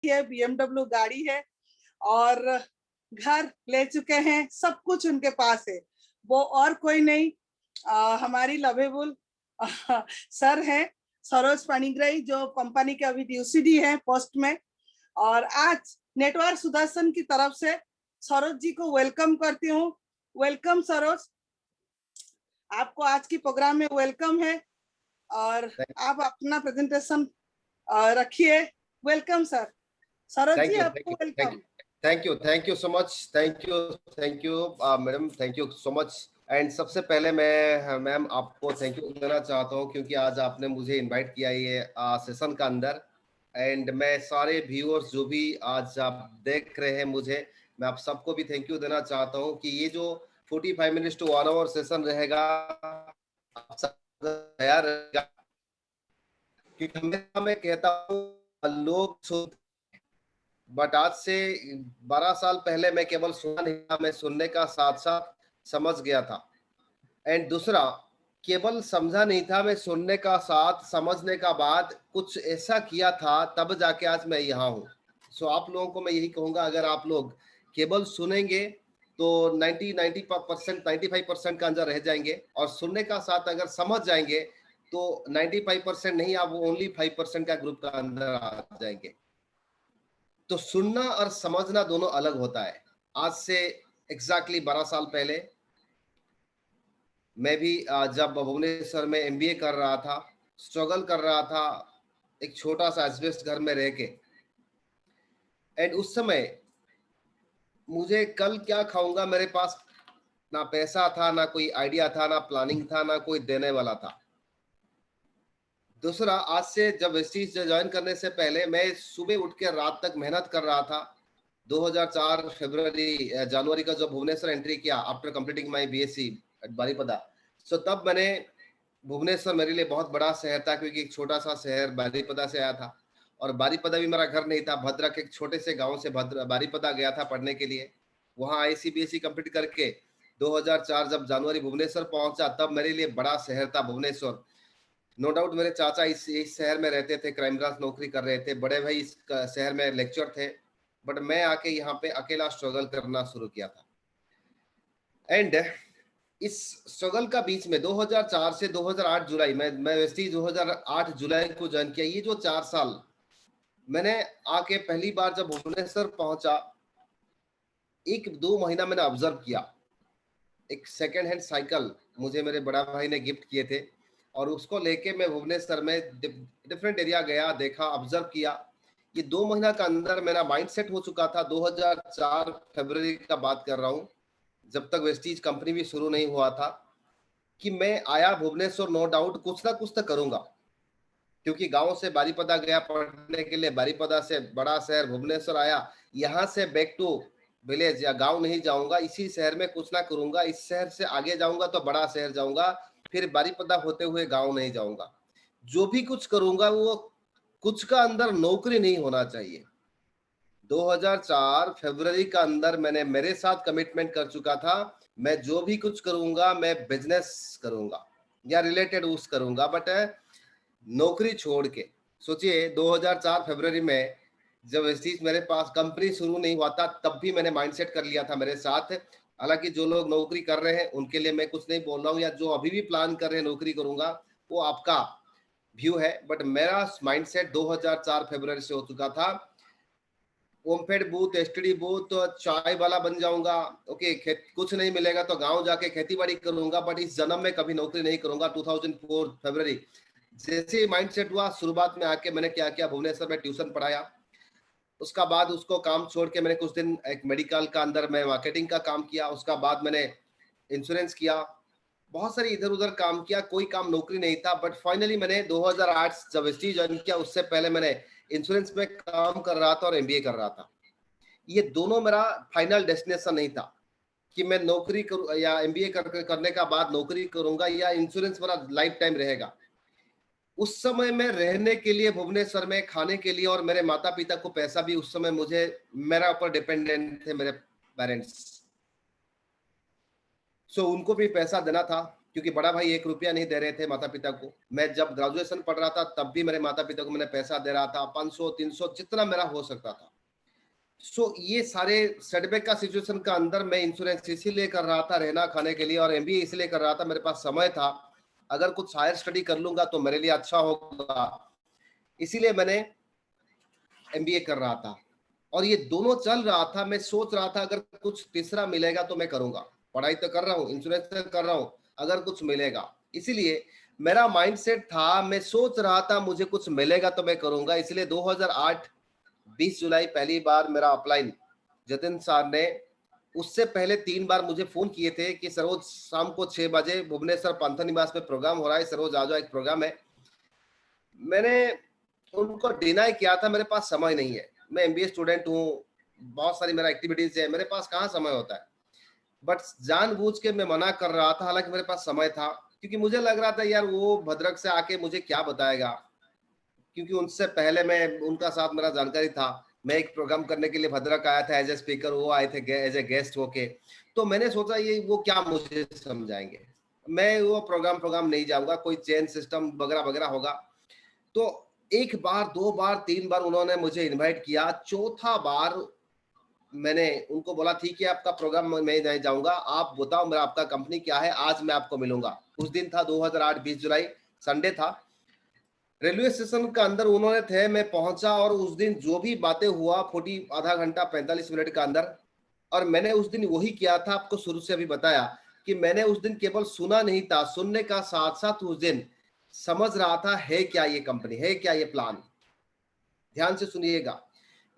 है, BMW गाड़ी है और घर ले चुके हैं, सब कुछ उनके पास है। वो और कोई नहीं, हमारी लवेबल सर है सरोज पाणिग्राही, जो कंपनी के अभी ड्यूसीडी है पोस्ट में। और आज नेटवर्क सुदर्शन की तरफ से सरोज जी को वेलकम करती हूँ। वेलकम सरोज, आपको आज की प्रोग्राम में वेलकम है और आप अपना प्रेजेंटेशन रखिए। Welcome sir. सरोज जी, आपको welcome. Thank you so much, thank you madam, thank you so much. And सबसे पहले मैं मैम आपको थैंक यू देना चाहता हूँ क्योंकि आज आपने मुझे इनवाइट किया ये सेशन का अंदर। एंड मैं सारे व्यूअर्स जो भी आज आप देख रहे हैं मुझे, मैं आप सबको भी थैंक यू देना चाहता हूँ कि ये जो 45 मिनट्स टू 1 आवर सेशन रहेगा, आप सब तैयार रहेगा। क्योंकि हमेशा मैं कहता हूँ लोग बट आज से 12 साल पहले मैं केवल सुना नहीं था, मैं सुनने का साथ साथ समझ गया था। एंड दूसरा, केवल समझा नहीं था, मैं सुनने का साथ समझने का बाद कुछ ऐसा किया था, तब जाके आज मैं यहाँ हूँ। सो आप लोगों को मैं यही कहूँगा, अगर आप लोग केवल सुनेंगे तो 95% का अंदर रह जाएंगे, और सुनने का साथ अगर समझ जाएंगे तो 95% नहीं, आप ओनली 5% का ग्रुप का अंदर आ जाएंगे। तो सुनना और समझना दोनों अलग होता है। आज से एग्जैक्टली 12 साल पहले मैं भी जब भुवनेश्वर में एमबीए कर रहा था, स्ट्रगल कर रहा था एक छोटा सा एस्बेस्ट घर में रह के। एंड उस समय मुझे कल क्या खाऊंगा, मेरे पास ना पैसा था, ना कोई आइडिया था, ना प्लानिंग था, ना कोई देने वाला था। दूसरा, आज से जब वेस्टीज ज्वाइन करने से पहले मैं सुबह उठ के रात तक मेहनत कर रहा था। 2004 जनवरी का जब भुवनेश्वर एंट्री किया after completing my BSc at Baripada, so तब मैंने, भुवनेश्वर मेरे लिए बहुत बड़ा शहर था क्योंकि एक छोटा सा शहर बारीपदा से आया था, और बारीपदा भी मेरा घर नहीं था। भद्रक एक छोटे से गांव से बारीपदा गया था पढ़ने के लिए। वहाँ आईसीबीएसई कंप्लीट करके 2004 जब जनवरी भुवनेश्वर पहुंचा, तब मेरे लिए बड़ा शहर था भुवनेश्वर। नो डाउट मेरे चाचा इस शहर में रहते थे, क्राइम ब्रांच नौकरी कर रहे थे, बड़े भाई इस शहर में लेक्चर थे, बट मैं आके यहाँ पे अकेला स्ट्रगल करना शुरू किया था। एंड इस स्ट्रगल का बीच में 2004 से 2008 जुलाई, मैं वेस्टीज 2008 जुलाई को ज्वाइन किया। ये जो 4 साल मैंने आके पहली बार जब भुवनेश्वर पहुंचा, 1-2 महीना मैंने ऑब्जर्व किया। एक सेकेंड हैंड साइकिल मुझे मेरे बड़ा भाई ने गिफ्ट किए थे, और उसको लेके मैं भुवनेश्वर में डिफरेंट एरिया गया, देखा, ऑब्जर्व किया। ये 2 महीना का अंदर मेरा माइंड सेट हो चुका था। 2004 फरवरी का बात कर रहा हूँ, जब तक वेस्टीज कंपनी भी शुरू नहीं हुआ था, कि मैं आया भुवनेश्वर, नो डाउट कुछ ना कुछ तो करूंगा, क्योंकि गांव से बारीपदा गया पढ़ने के लिए, बारीपदा से बड़ा शहर भुवनेश्वर आया, यहाँ से बैक टू विलेज या गांव नहीं जाऊंगा, इसी शहर में कुछ ना करूंगा, इस शहर से आगे जाऊंगा तो बड़ा शहर जाऊंगा, फिर बारीपदा होते हुए गांव नहीं जाऊंगा। जो भी कुछ करूंगा वो कुछ का अंदर नौकरी नहीं होना चाहिए। 2004 फरवरी का अंदर मैंने मेरे साथ कमिटमेंट कर चुका था, मैं जो भी कुछ करूंगा मैं बिजनेस करूंगा या रिलेटेड उस करूंगा, बट नौकरी छोड़ के। सोचिए 2004 फरवरी में जब वेस्टीज मेरे पास कंपनी शुरू नहीं हुआ था, तब भी मैंने माइंडसेट कर लिया था मेरे साथ। हालांकि जो लोग नौकरी कर रहे हैं उनके लिए मैं कुछ नहीं बोल रहा हूँ, या जो अभी भी प्लान कर रहे हैं नौकरी करूंगा, वो आपका व्यू है, बट मेरा माइंडसेट 2004 फरवरी से हो चुका था। ओमफेड बूथ, एसटीडी बूथ, तो चाय वाला बन जाऊंगा, ओके, कुछ नहीं मिलेगा तो गांव जाके खेती बाड़ी करूंगा, बट इस जन्म में कभी नौकरी नहीं करूंगा। 2004 फरवरी जैसे ही माइंडसेट हुआ, शुरुआत में आके मैंने क्या किया, भुवनेश्वर में ट्यूशन पढ़ाया। उसका बाद उसको काम छोड़ के मैंने कुछ दिन एक मेडिकल का अंदर मैं मार्केटिंग का काम किया। उसका बाद मैंने इंश्योरेंस किया, बहुत सारी इधर उधर काम किया, कोई काम नौकरी नहीं था। बट फाइनली मैंने 2008 जब वेस्टीज ज्वाइन किया, उससे पहले मैंने इंश्योरेंस में काम कर रहा था और एमबीए कर रहा था। ये दोनों मेरा फाइनल डेस्टिनेशन नहीं था कि मैं नौकरी करूं या एमबीए करने का बाद नौकरी करूंगा या इंश्योरेंस मेरा लाइफ टाइम रहेगा। उस समय में रहने के लिए भुवनेश्वर में, खाने के लिए, और मेरे माता पिता को पैसा भी उस समय मुझे, मेरा ऊपर डिपेंडेंट थे मेरे पेरेंट्स, सो उनको भी पैसा देना था। क्योंकि बड़ा भाई 1 रुपया नहीं दे रहे थे माता पिता को। मैं जब ग्रेजुएशन पढ़ रहा था तब भी मेरे माता पिता को मैंने पैसा दे रहा था, 500 300 जितना मेरा हो सकता था। ये सारे सेटबैक का सिचुएशन का अंदर मैं इंश्योरेंस इसीलिए कर रहा था रहना खाने के लिए, और एमबीए इसलिए कर रहा था, मेरे पास समय था। अगर कुछ हायर स्टडी कर लूंगा तो मेरे लिए अच्छा होगा, इसीलिए मैंने एमबीए कर रहा था। और ये दोनों चल रहा था। मैं सोच रहा था अगर कुछ तीसरा मिलेगा तो मैं करूंगा। पढ़ाई तो कर रहा हूँ, इंश्योरेंस कर रहा हूँ, अगर कुछ मिलेगा। इसीलिए मेरा माइंडसेट था, मैं सोच रहा था मुझे कुछ मिलेगा तो मैं करूंगा। इसलिए 2008 20 जुलाई पहली बार मेरा अपलाइन जतिन सर ने, उससे पहले 3 बार मुझे फोन किए थे कि सरोज शाम को 6 बजे भुवनेश्वर पंथ निवास में प्रोग्राम हो रहा है, सरोज आ जाओ, एक प्रोग्राम है। मैंने उनको डिनाई किया था, मेरे पास समय नहीं है, मैं एमबीए स्टूडेंट हूँ, बहुत सारी मेरा एक्टिविटीज है, मेरे पास कहाँ समय होता है। बट जानबूझ के मैं मना कर रहा था, हालांकि मेरे पास समय था, क्योंकि मुझे लग रहा था यार वो भद्रक से आके मुझे क्या बताएगा, क्योंकि उनसे पहले मैं उनका साथ मेरा जानकारी था। मैं एक प्रोग्राम करने के लिए भद्रक आया था एज ए स्पीकर, वो आए थे एज ए गेस्ट होके। तो मैंने सोचा ये वो क्या मुझे समझाएंगे, मैं वो प्रोग्राम नहीं जाऊंगा, कोई चेन सिस्टम वगैरह वगैरह होगा। तो 1 बार 2 बार 3 बार उन्होंने मुझे इनवाइट किया, चौथा बार मैंने उनको बोला ठीक है आपका प्रोग्राम मैं नहीं जाऊंगा, आप बताओ मेरा आपका कंपनी क्या है, आज मैं आपको मिलूंगा। उस दिन था 2008 20 जुलाई, संडे था। रेलवे स्टेशन का अंदर उन्होंने थे, मैं पहुंचा, और उस दिन जो भी बातें हुआ 40 आधा घंटा 45 मिनट का अंदर। और मैंने उस दिन वही किया था, आपको शुरू से अभी बताया कि मैंने उस दिन केवल सुना नहीं था, सुनने का साथ साथ उस दिन समझ रहा था है क्या ये कंपनी, है क्या ये प्लान। ध्यान से सुनिएगा,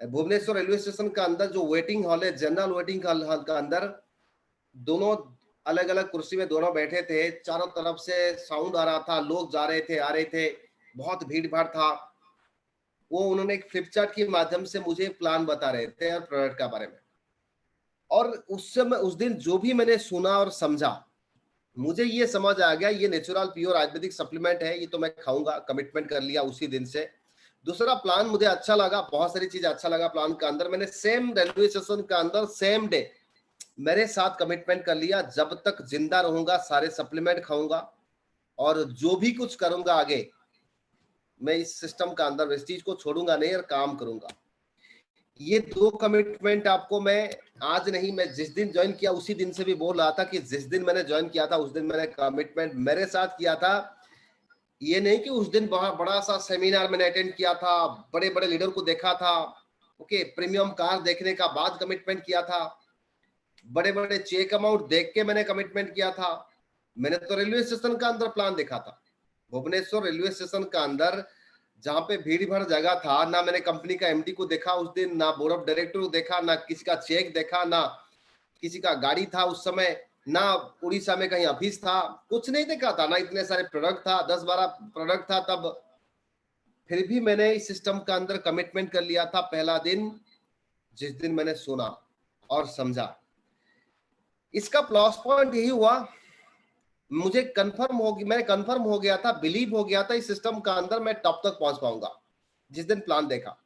भुवनेश्वर रेलवे स्टेशन का अंदर जो वेटिंग हॉल है, जनरल वेटिंग हॉल का अंदर दोनों अलग अलग कुर्सी में दोनों बैठे थे, चारों तरफ से साउंड आ रहा था, लोग जा रहे थे आ रहे थे, बहुत भीड़ भाड़ था। वो उन्होंने एक फ्लिप चार्ट के माध्यम से मुझे प्लान बता रहे थे और प्रोडक्ट के बारे में। और उस समय उस दिन जो भी मैंने सुना और समझा, मुझे ये समझ आ गया ये नेचुरल प्योर आयुर्वेदिक सप्लीमेंट है, ये तो मैं खाऊंगा, कमिटमेंट कर लिया उसी दिन से। दूसरा प्लान मुझे अच्छा लगा, बहुत सारी चीजें अच्छा लगा प्लान का अंदर। मैंने सेम रेलवे स्टेशन का अंदर सेम डे मेरे साथ कमिटमेंट कर लिया, जब तक जिंदा रहूंगा सारे सप्लीमेंट खाऊंगा, और जो भी कुछ करूंगा आगे मैं इस सिस्टम का अंदर वेस्टीज को छोड़ूंगा नहीं और काम करूंगा। ये 2 कमिटमेंट आपको मैं आज नहीं, मैं जिस दिन ज्वाइन किया उसी दिन से भी बोल रहा था कि जिस दिन मैंने ज्वाइन किया था उस दिन मैंने कमिटमेंट मेरे साथ किया था। ये नहीं कि उस दिन बहुत बड़ा सा सेमिनार मैंने अटेंड किया था, बड़े बड़े लीडर को देखा था, ओके, प्रीमियम कार देखने का बाद कमिटमेंट किया था, बड़े बड़े चेक अमाउंट देख के मैंने कमिटमेंट किया था। मैंने तो रेलवे स्टेशन का अंदर प्लान देखा था, भुवनेश्वर रेलवे स्टेशन का अंदर जहां पे भीड़ भाड़ जगह था, ना मैंने कंपनी का एमडी को देखा उस दिन, ना बोर्ड ऑफ डायरेक्टर को देखा, ना किसी का चेक देखा, ना किसी का गाड़ी था उस समय, ना उड़ीसा में कहीं ऑफिस था, कुछ नहीं देखा था, ना इतने सारे प्रोडक्ट था, 10-12 प्रोडक्ट था तब। फिर भी मैंने इस सिस्टम का अंदर कमिटमेंट कर लिया था पहला दिन, जिस दिन मैंने सुना और समझा। इसका प्लस पॉइंट यही हुआ, मुझे मैं कंफर्म हो गया था, बिलीव हो गया था इस सिस्टम का अंदर मैं टॉप तक पहुंच पाऊंगा जिस दिन प्लान देखा।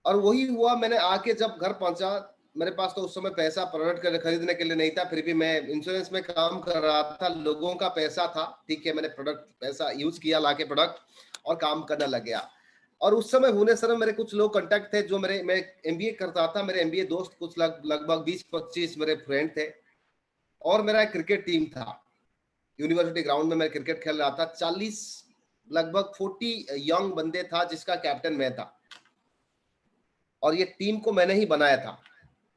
और वही हुआ, मैंने आके जब घर पहुंचा, मेरे पास तो उस समय पैसा प्रोडक्ट खरीदने के लिए नहीं था, फिर भी मैं इंश्योरेंस में काम कर रहा था, लोगों का पैसा था, ठीक है, मैंने प्रोडक्ट पैसा यूज किया लाके प्रोडक्ट और काम करने लग गया। और उस समय भुवनेश्वर में मेरे कुछ लोग कांटेक्ट थे जो मैं एमबीए करता था, मेरे एमबीए दोस्त कुछ लगभग 20-25 मेरे फ्रेंड थे, और मेरा एक क्रिकेट टीम था, यूनिवर्सिटी ग्राउंड में मैं क्रिकेट खेल रहा था, 40 लगभग 40 यंग बंदे था जिसका कैप्टन मैं था। और ये टीम को मैंने ही बनाया था,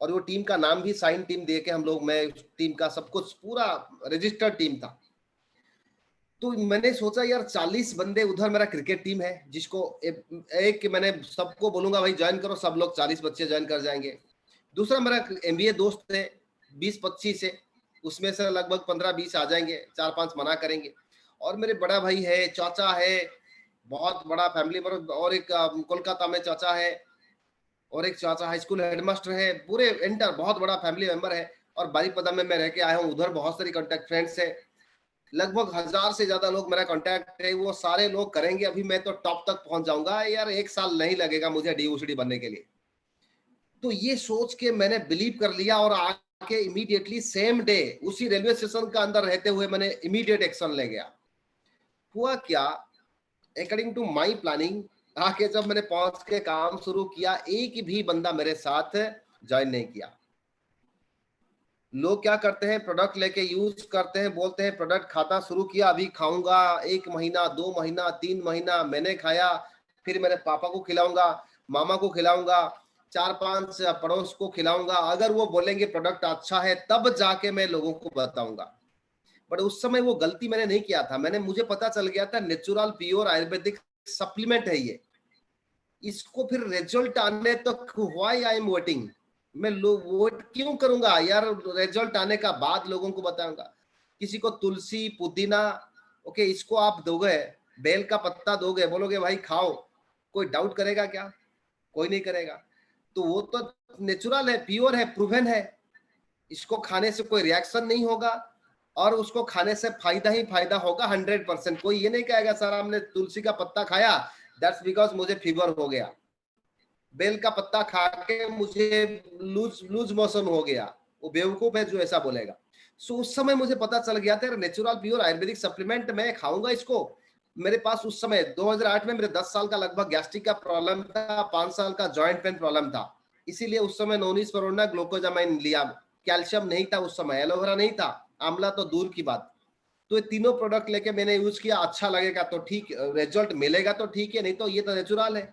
और वो टीम का नाम भी साइन टीम दे के हम लोग, मैं टीम का सब कुछ पूरा रजिस्टर्ड टीम था। तो मैंने सोचा यार 40 बंदे, उधर मेरा क्रिकेट टीम है जिसको एक मैंने सबको बोलूंगा भाई ज्वाइन करो, सब लोग 40 बच्चे ज्वाइन कर जाएंगे। दूसरा मेरा एमबीए दोस्त है 20-25 से, उसमें से लगभग 15-20 आ जाएंगे, 4-5 मना करेंगे। और मेरे बड़ा भाई है, चाचा है, बहुत बड़ा फैमिली, और एक कोलकाता में चाचा है, और एक चाचा हाई स्कूल हेडमास्टर है, पूरे एंटर बहुत बड़ा फैमिली मेंबर है। और बारीपदा में मैं रह के आया हूँ, उधर बहुत सारी कॉन्टेक्ट फ्रेंड्स है, लगभग 1000 से ज्यादा लोग मेरा कांटेक्ट है, वो सारे लोग करेंगे, अभी मैं तो टॉप तक पहुंच जाऊंगा यार, 1 साल नहीं लगेगा मुझे डीओसीडी बनने के लिए। तो ये सोच के मैंने बिलीव कर लिया और के इमीडिएटली सेम डे उसी रेलवे स्टेशन का अंदर रहते हुए मैंने इमीडिएट एक्शन ले गया। हुआ क्या, अकॉर्डिंग टू माई प्लानिंग, आके जब मैंने पहुंच के काम शुरू किया, एक भी बंदा मेरे साथ ज्वाइन नहीं किया। लोग क्या करते हैं, प्रोडक्ट लेके यूज करते हैं, बोलते हैं प्रोडक्ट खाता शुरू किया, अभी खाऊंगा, 1 महीना 2 महीना 3 महीना मैंने खाया, फिर मेरे पापा को खिलाऊंगा, मामा को खिलाऊंगा, 4-5 पड़ोस को खिलाऊंगा, अगर वो बोलेंगे प्रोडक्ट अच्छा है तब जाके मैं लोगों को बताऊंगा। बट उस समय वो गलती मैंने नहीं किया था। मुझे पता चल गया था नेचुरल प्योर आयुर्वेदिक सप्लीमेंट है ये, इसको फिर रिजल्ट आने तक व्हाई आई एम वेटिंग, मैं वेट क्यों करूंगा यार, रिजल्ट आने का बाद लोगों को बताऊंगा। किसी को तुलसी पुदीना, ओके, इसको आप दोगे, बेल का पत्ता दोगे, बोलोगे भाई खाओ, कोई डाउट करेगा क्या? कोई नहीं करेगा। तो वो तो नेचुरल है, प्योर है, प्रूवन है, इसको खाने से कोई रिएक्शन नहीं होगा और उसको खाने से फायदा ही फायदा होगा 100%। कोई ये नहीं कहेगा सर हमने तुलसी का पत्ता खाया दैट्स बिकॉज मुझे फीवर हो गया, बेल का पत्ता खा के मुझे लूज मोशन हो गया, वो बेवकूफ है जो ऐसा बोलेगा। सो उस समय मुझे पता चल गया था नेचुरल प्योर आयुर्वेदिक सप्लीमेंट मैं खाऊंगा इसको। मेरे पास उस समय 2008 में मेरे 10 साल का लगभग गैस्ट्रिक का प्रॉब्लम था, 5 साल का जॉइंट पेन प्रॉब्लम था, इसीलिए उस समय नोनिस परोना ग्लूकोजामाइन लिया। कैल्शियम नहीं था उस समय, एलोवेरा नहीं था, आंवला तो दूर की बात। तो ये तीनों प्रोडक्ट लेके मैंने यूज किया, अच्छा लगेगा तो ठीक, रिजल्ट मिलेगा तो ठीक है, नहीं तो ये तो नेचुरल है।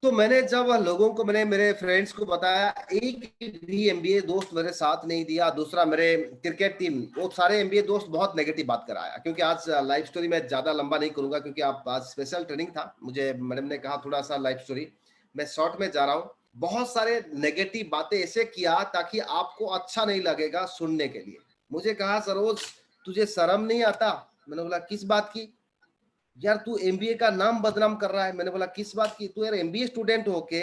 तो मैंने जब लोगों को, मैंने मेरे फ्रेंड्स को बताया, एक भी एमबीए दोस्त मेरे साथ नहीं दिया। दूसरा मेरे क्रिकेट टीम, वो सारे एमबीए दोस्त बहुत नेगेटिव बात कराया। क्योंकि आज लाइफ स्टोरी मैं ज्यादा लंबा नहीं करूंगा क्योंकि आप आज स्पेशल ट्रेनिंग था, मुझे मैडम ने कहा थोड़ा सा लाइफ स्टोरी, मैं शॉर्ट में जा रहा हूँ। बहुत सारे नेगेटिव बातें ऐसे किया ताकि आपको अच्छा नहीं लगेगा सुनने के लिए। मुझे कहा सरोज तुझे शर्म नहीं आता? मैंने बोला किस बात की? यार तू एमबीए का नाम बदनाम कर रहा है। मैंने बोला किस बात की? तू यार एमबीए स्टूडेंट होके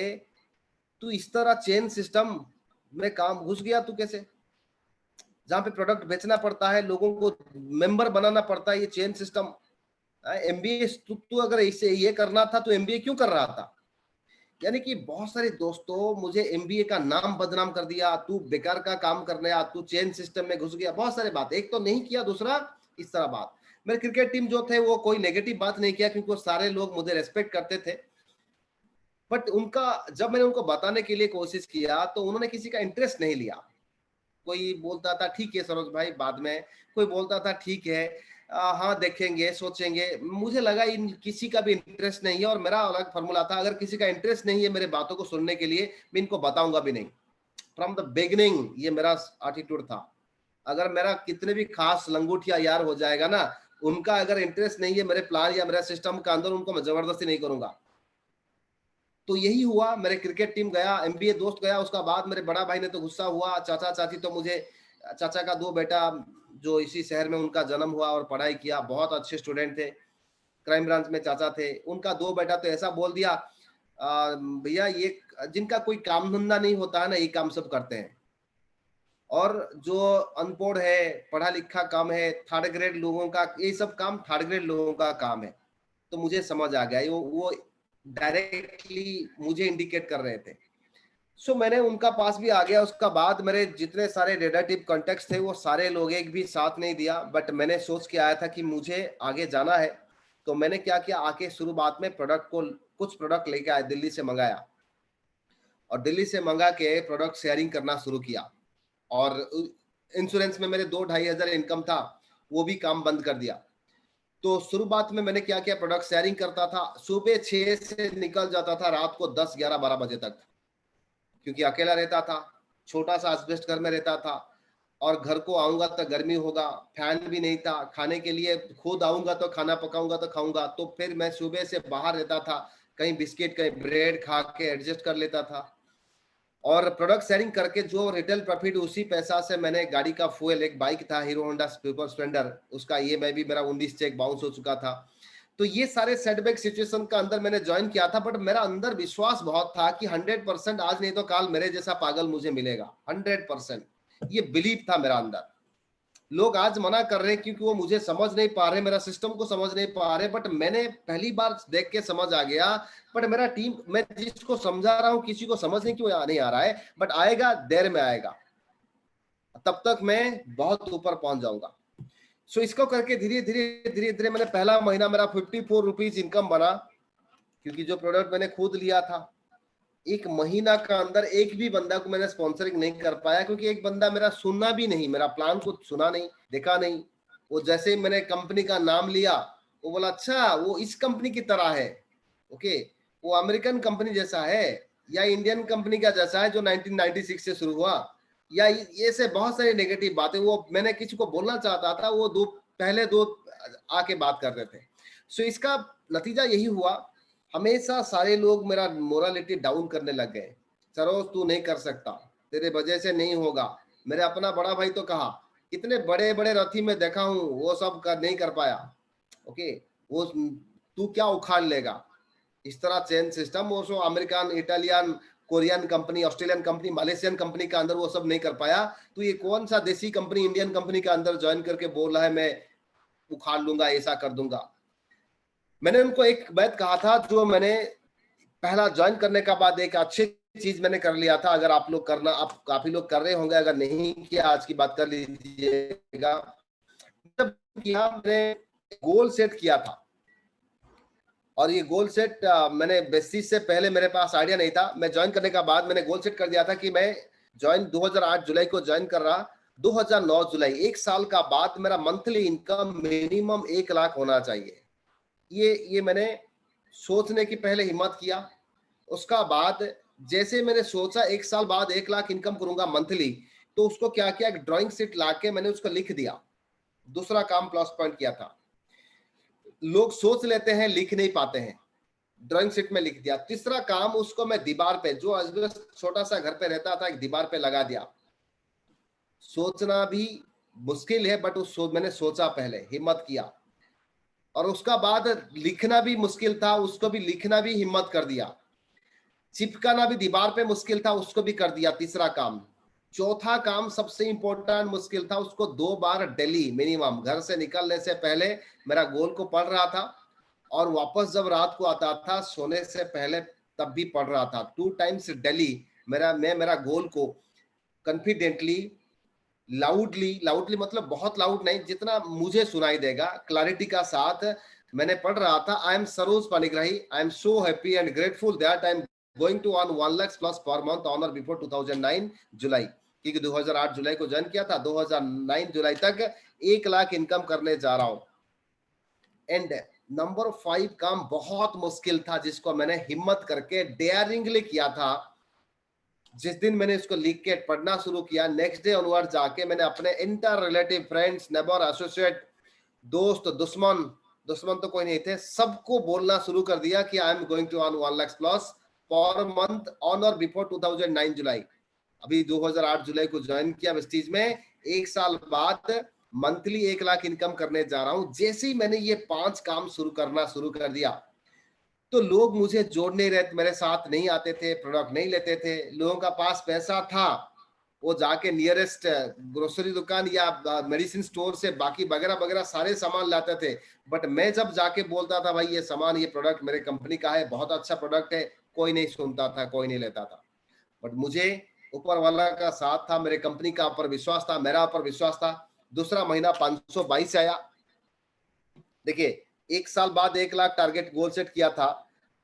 तू इस तरह चेन सिस्टम में काम घुस गया, तू कैसे? जहाँ पे प्रोडक्ट बेचना पड़ता है, लोगों को मेंबर बनाना पड़ता है, ये चेन सिस्टम, एमबीए तू अगर इसे ये करना था तो एमबीए क्यों कर रहा था? यानी कि बहुत सारे दोस्तों मुझे एमबीए का नाम बदनाम कर दिया, तू बेकार का काम करने आ, तू चेन सिस्टम में घुस गया, बहुत सारे बात। एक तो नहीं किया, दूसरा इस तरह बात। मेरे क्रिकेट टीम जो थे वो कोई नेगेटिव बात नहीं किया क्योंकि वो सारे लोग मुझे रेस्पेक्ट करते थे। बट उनका, जब मैंने उनको बताने के लिए कोशिश किया तो उन्होंने किसी का इंटरेस्ट नहीं लिया। कोई बोलता था ठीक है सरोज भाई बाद में, कोई बोलता था ठीक है हाँ देखेंगे सोचेंगे। मुझे लगा इन किसी का भी इंटरेस्ट नहीं है और मेरा अलग फॉर्मूला था, अगर किसी का इंटरेस्ट नहीं है मेरे बातों को सुनने के लिए, मैं इनको बताऊंगा भी नहीं। फ्रॉम द बिगिनिंग ये मेरा एटीट्यूड था। अगर मेरा कितने भी खास लंगूटिया यार हो जाएगा ना, उनका अगर इंटरेस्ट नहीं है मेरे प्लान या मेरे सिस्टम का अंदर, उनको मैं जबरदस्ती नहीं करूंगा। तो यही हुआ, मेरे क्रिकेट टीम गया, एमबीए दोस्त गया, उसका बाद मेरे बड़ा भाई ने तो गुस्सा हुआ, चाचा चाची तो मुझे, चाचा का 2 बेटा जो इसी शहर में उनका जन्म हुआ और पढ़ाई किया, बहुत अच्छे स्टूडेंट थे, क्राइम ब्रांच में चाचा थे, उनका 2 बेटा तो ऐसा बोल दिया भैया ये जिनका कोई काम धंधा नहीं होता है ना, ये काम सब करते हैं। और जो अनपढ़ है, पढ़ा लिखा कम है, थर्ड ग्रेड लोगों का ये सब काम थर्ड ग्रेड लोगों का काम है। तो मुझे समझ आ गया, वो डायरेक्टली मुझे इंडिकेट कर रहे थे। सो मैंने उनका पास भी आ गया। उसका बाद मेरे जितने सारे रिलेटिव कॉन्टेक्ट थे वो सारे लोग एक भी साथ नहीं दिया। बट मैंने सोच के आया था कि मुझे आगे जाना है। तो मैंने क्या किया, आके शुरुआत में प्रोडक्ट को, कुछ प्रोडक्ट लेके आया, दिल्ली से मंगाया और दिल्ली से मंगा के प्रोडक्ट शेयरिंग करना शुरू किया। और इंश्योरेंस में मेरे 2-2.5 हजार इनकम था, वो भी काम बंद कर दिया। तो शुरुआत में मैंने क्या किया, प्रोडक्ट शेयरिंग करता था, सुबह 6 से निकल जाता था रात को 10, 11, 12 बजे तक, क्योंकि अकेला रहता था, छोटा सा एस्बेस्ट घर में रहता था और घर को आऊंगा तो गर्मी होगा, फैन भी नहीं था, खाने के लिए खुद आऊंगा तो खाना पकाऊंगा तो खाऊंगा। तो फिर मैं सुबह से बाहर रहता था, कहीं बिस्किट कहीं ब्रेड खा के एडजस्ट कर लेता था। और प्रोडक्ट शेयरिंग करके जो रिटेल प्रॉफिट, उसी पैसा से मैंने गाड़ी का फ्यूल, एक बाइक था हीरो होंडा सुपर स्प्लेंडर, उसका ईएमआई भी मेरा 19 चेक बाउंस हो चुका था। तो ये सारे सेटबैक सिचुएशन का अंदर मैंने ज्वाइन किया था। बट मेरा अंदर विश्वास बहुत था कि 100% आज नहीं तो कल मेरे जैसा पागल मुझे मिलेगा, 100% ये बिलीव था मेरा अंदर। लोग आज मना कर रहे हैं क्योंकि वो मुझे समझ नहीं पा रहे, मेरा सिस्टम को समझ नहीं पा रहे। बट मैंने पहली बार देख के समझ आ गया। बट मेरा टीम, मैं जिसको समझा रहा हूँ किसी को समझ नहीं क्यों नहीं आ रहा है, बट आएगा, देर में आएगा। तब तक मैं बहुत ऊपर पहुंच जाऊंगा। सो इसको करके धीरे धीरे मैंने पहला महीना मेरा 54 रुपीज इनकम बना, क्योंकि जो प्रोडक्ट मैंने खुद लिया था। एक महीना का अंदर एक भी बंदा को मैंने स्पॉन्सरिंग नहीं कर पाया, क्योंकि एक बंदा मेरा सुनना भी नहीं, मेरा प्लान को सुना नहीं, देखा नहीं। वो जैसे ही मैंने कंपनी का नाम लिया, वो बोला अच्छा वो इस कंपनी की तरह है, ओके, वो अमेरिकन कंपनी जैसा है या इंडियन कंपनी का जैसा है जो 1996 से शुरू हुआ, या ये से बहुत सारी नेगेटिव बातें वो मैंने किसी को बोलना चाहता था, वो पहले दो आके बात कर रहे थे। सो इसका नतीजा यही हुआ, हमेशा सारे लोग मेरा मोरालिटी डाउन करने लग गए। सरोज तू नहीं कर सकता, तेरे वजह से नहीं होगा। मेरे अपना बड़ा भाई तो कहा, इतने बड़े बड़े रथी में देखा हूं, वो सब नहीं कर पाया, ओके, वो तू क्या उखाड़ लेगा। इस तरह चेन सिस्टम, वो सो American, Italian, Korean company, Australian company, Malaysian company का अंदर वो सब नहीं कर पाया, तो ये कौन सा देसी कंपनी इंडियन कंपनी का अंदर ज्वाइन करके बोल रहा है मैं उखाड़ लूंगा, ऐसा कर दूंगा। मैंने उनको एक बात कहा था, जो मैंने पहला ज्वाइन करने का बाद एक अच्छी चीज मैंने कर लिया था, अगर आप लोग करना, आप काफी लोग कर रहे होंगे, अगर नहीं किया आज की बात कर लीजिएगा। जब किया मैंने गोल सेट किया था, और ये गोल सेट मैंने बेसिस से पहले मेरे पास आइडिया नहीं था। मैं ज्वाइन करने का बाद मैंने गोल सेट कर दिया था कि मैं ज्वाइन 2008 जुलाई को ज्वाइन कर रहा, 2009 जुलाई, एक साल का बाद मेरा मंथली इनकम मिनिमम 1 लाख होना चाहिए। ये मैंने सोचने की पहले हिम्मत किया। उसका बाद जैसे मैंने सोचा 1 साल बाद 1 लाख इनकम करूंगा मंथली, तो उसको क्या किया, एक ड्राइंग शीट लाके मैंने उसको लिख दिया। दूसरा काम प्लस पॉइंट किया था, लोग सोच लेते हैं लिख नहीं पाते हैं, ड्राइंग शीट में लिख दिया। तीसरा काम, उसको मैं दीवार पे, जो छोटा सा घर पे रहता था, एक दीवार पे लगा दिया। सोचना भी मुश्किल है, बट मैंने सोचा, पहले हिम्मत किया। और उसका बाद लिखना भी मुश्किल था, उसको भी लिखना भी हिम्मत कर दिया। चिपकाना भी दीवार पे मुश्किल था, उसको भी कर दिया, तीसरा काम। चौथा काम सबसे इंपॉर्टेंट मुश्किल था, उसको 2 बार डेली मिनिमम घर से निकलने से पहले मेरा गोल को पढ़ रहा था, और वापस जब रात को आता था सोने से पहले तब भी पढ़ रहा था। 2 टाइम्स डेली मैं मेरा गोल को कॉन्फिडेंटली, लाउडली मतलब बहुत लाउड नहीं, जितना मुझे सुनाई देगा, क्लैरिटी का साथ मैंने पढ़ रहा था। I am Saroj Panigrahi, I am so happy and grateful that I am going to earn 1 lakh plus per month on or before 2009 July, क्योंकि 2008 जुलाई को ज्वाइन किया था, 2009 जुलाई तक 1 लाख इनकम करने जा रहा हूं। एंड नंबर 5 काम बहुत मुश्किल था, जिसको मैंने हिम्मत करके डेयरिंगली किया था। जिस दिन मैंने इसको लिख के पढ़ना शुरू किया, नेक्स्ट डे ऑनवर्ड जाके मैंने अपने inter relative, friends, neighbour, associate, दोस्त, दुश्मन तो कोई नहीं थे, सबको बोलना शुरू कर दिया कि I am going to earn 1 lakh plus per month on or before 2009 July. अभी 2008 जुलाई को ज्वाइन किया वेस्टीज में, 1 साल बाद मंथली 1 लाख इनकम करने जा रहा हूं। जैसे ही मैंने ये 5 काम करना शुरू कर दिया, तो लोग मुझे जोड़ नहीं रहे, मेरे साथ नहीं आते थे, प्रोडक्ट नहीं लेते थे। लोगों का पास पैसा था, वो जाके नियरेस्ट ग्रोसरी दुकान या मेडिसिन स्टोर से बाकी वगैरह वगैरह सारे सामान लाते थे। बट मैं जब जाके बोलता था भाई ये सामान, ये प्रोडक्ट मेरे कंपनी का है, बहुत अच्छा प्रोडक्ट है, कोई नहीं सुनता था, कोई नहीं लेता था। बट मुझे ऊपर वाला का साथ था, मेरे कंपनी का ऊपर विश्वास था, मेरा ऊपर विश्वास था। दूसरा महीना 522 आया। देखिए, 1 साल बाद 1 लाख टारगेट गोल सेट किया था,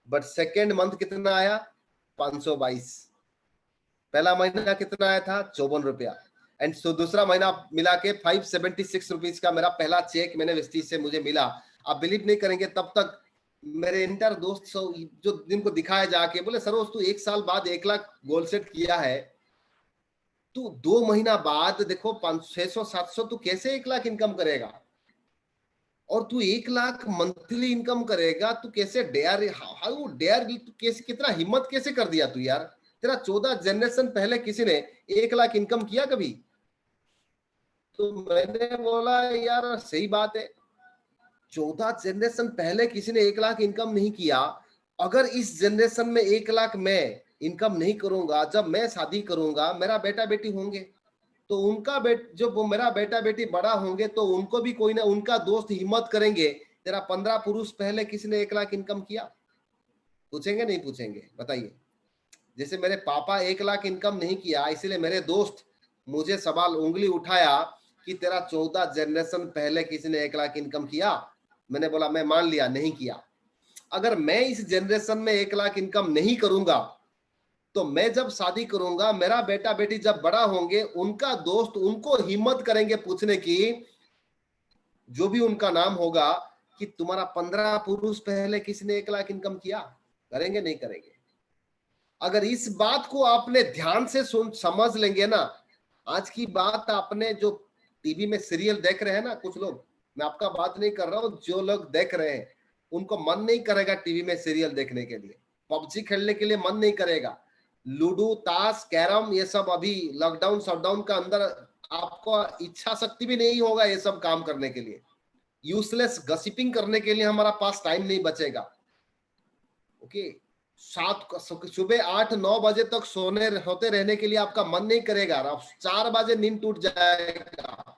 बट सेकेंड मंथ कितना आया, 522। पहला महीना कितना आया था, 54 रुपया। एंड सो दूसरा महीना मिला के 576 रुपीज का मेरा पहला चेक मैंने वेस्टीज से मुझे मिला। आप बिलीव नहीं करेंगे, तब तक मेरे इंटर दोस्त जो जिनको दिखाया जाके बोले, सरोज तू 1 साल बाद 1 लाख गोल सेट किया है, तू 2 महीना बाद देखो 600-700 तू कैसे 1 लाख इनकम करेगा, और तू 1 लाख मंथली इनकम करेगा, तू कैसे डेयर, हाउ डेयर, तू कैसे, कितना हिम्मत कैसे कर दिया तू यार। तेरा 14 जनरेशन पहले किसी ने 1 लाख इनकम किया कभी? तो मैंने बोला यार सही बात है, 14 जनरेशन पहले किसी ने 1 लाख इनकम नहीं किया। अगर इस जनरेशन में 1 लाख मैं इनकम नहीं करूंगा, जब मैं शादी करूंगा, मेरा बेटा बेटी होंगे, तो उनका जो वो मेरा बेटा बेटी बड़ा होंगे, तो उनको भी कोई ना उनका दोस्त हिम्मत करेंगे, तेरा 15 पुरुष पहले किसी ने 1 लाख इनकम किया? पूछेंगे नहीं पूछेंगे, बताइए। जैसे मेरे पापा 1 लाख इनकम नहीं किया, इसलिए मेरे दोस्त मुझे सवाल उंगली उठाया कि तेरा 14 जनरेशन पहले किसी ने 1 लाख इनकम किया? मैंने बोला मैं मान लिया नहीं किया। अगर मैं इस जनरेशन में 1 लाख इनकम नहीं करूंगा, तो मैं जब शादी करूंगा, मेरा बेटा बेटी जब बड़ा होंगे, उनका दोस्त उनको हिम्मत करेंगे पूछने की, जो भी उनका नाम होगा, कि तुम्हारा 15 पुरुष पहले किसी ने 1 लाख इनकम किया? करेंगे नहीं करेंगे? अगर इस बात को आपने ध्यान से सुन समझ लेंगे ना, आज की बात आपने जो टीवी में सीरियल देख रहे हैं ना कुछ लोग, मैं आपका बात नहीं कर रहा हूं, जो लोग देख रहे हैं उनको मन नहीं करेगा टीवी में सीरियल देखने के लिए, पबजी खेलने के लिए मन नहीं करेगा, लूडो ताश कैरम ये सब अभी लॉकडाउन शटडाउन का अंदर आपको इच्छा शक्ति भी नहीं होगा ये सब काम करने के लिए, यूजलेस गसिपिंग करने के लिए हमारा पास टाइम नहीं बचेगा। ओके, सुबह 8-9 बजे तक सोने होते रहने के लिए आपका मन नहीं करेगा, 4 बजे नींद टूट जाएगा।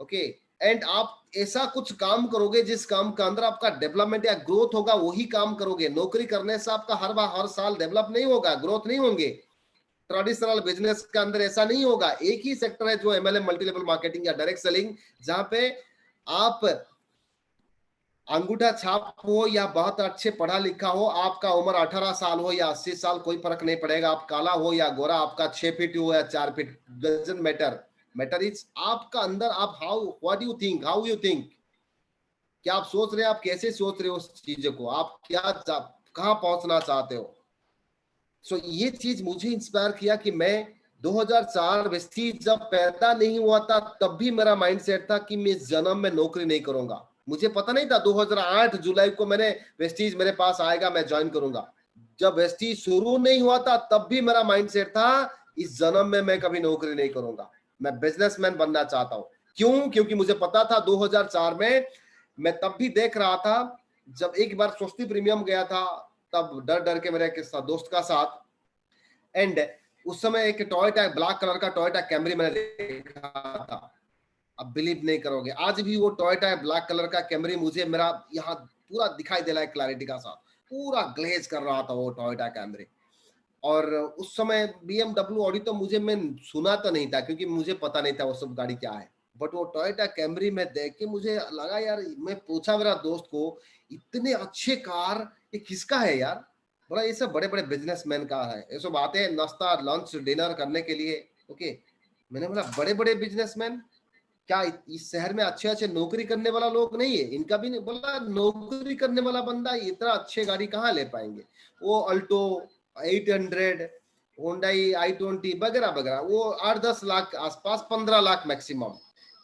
ओके, एंड आप ऐसा कुछ काम करोगे जिस काम के अंदर आपका डेवलपमेंट या ग्रोथ होगा, वही काम करोगे। नौकरी करने से आपका हर साल डेवलप नहीं होगा, ग्रोथ नहीं होंगे। ट्रेडिशनल बिजनेस के अंदर ऐसा नहीं होगा। एक ही सेक्टर है जो एमएलएम मल्टी लेवल मार्केटिंग या डायरेक्ट सेलिंग, जहां पे आप अंगूठा छाप हो या बहुत अच्छे पढ़ा लिखा हो, आपका उम्र 18 साल हो या 80 साल, कोई फर्क नहीं पड़ेगा। आप काला हो या गोरा, आपका 6 फीट हो या 4 फीट, डजंट मैटर इज आपका अंदर, आप what you think, how you think, क्या आप सोच रहे हैं, आप कैसे सोच रहे हो उस चीज को, आप क्या कहां पहुंचना चाहते हो। सो ये चीज मुझे इंस्पायर किया कि मैं 2004 वेस्टीज जब पैदा नहीं हुआ था तब भी मेरा माइंडसेट था कि मैं इस जन्म में नौकरी नहीं करूंगा। मुझे पता नहीं था 2008 जुलाई को मैंने वेस्टीज मेरे पास आएगा, मैं ज्वाइन करूंगा। जब वेस्टीज शुरू नहीं हुआ था तब भी मेरा माइंडसेट था इस जन्म में मैं कभी नौकरी नहीं करूंगा, मैं बिजनेसमैन बनना चाहता हूं। क्यों? क्योंकि मुझे पता था 2004 में मैं तब भी देख रहा था, जब एक बार सस्ती प्रीमियम गया था तब डर डर के मेरे दोस्त का साथ, एंड उस समय एक टोयोटा ब्लैक कलर का टोयोटा कैमरी मैंने देखा था। अब बिलीव नहीं करोगे, आज भी वो टोयोटा ब्लैक कलर का कैमरी मुझे मेरा यहाँ पूरा दिखाई दे रहा है क्लैरिटी का साथ, पूरा ग्लेज कर रहा था वो टोयोटा कैमरी। और उस समय BMW ऑडी तो मैं सुना तो नहीं था क्योंकि मुझे पता नहीं था वो सब गाड़ी क्या है, बट वो टोयोटा कैमरी में देख के मुझे लगा यार, मैं पूछा मेरा दोस्त को, इतने अच्छे कार ये किसका है यार, बोला ये सब बड़े बड़े बिजनेसमैन का है, ये सब आते हैं नाश्ता लंच डिनर करने के लिए। ओके, मैंने बोला बड़े बड़े बिजनेसमैन, क्या इस शहर में अच्छे अच्छे नौकरी करने वाला लोग नहीं है? इनका भी नहीं। बोला नौकरी करने वाला बंदा इतना अच्छे गाड़ी कहाँ ले पाएंगे, वो अल्टो 800, होंडाई i20 वगैरह वगैरह, वो 8-10 लाख आसपास, 15 लाख मैक्सिमम,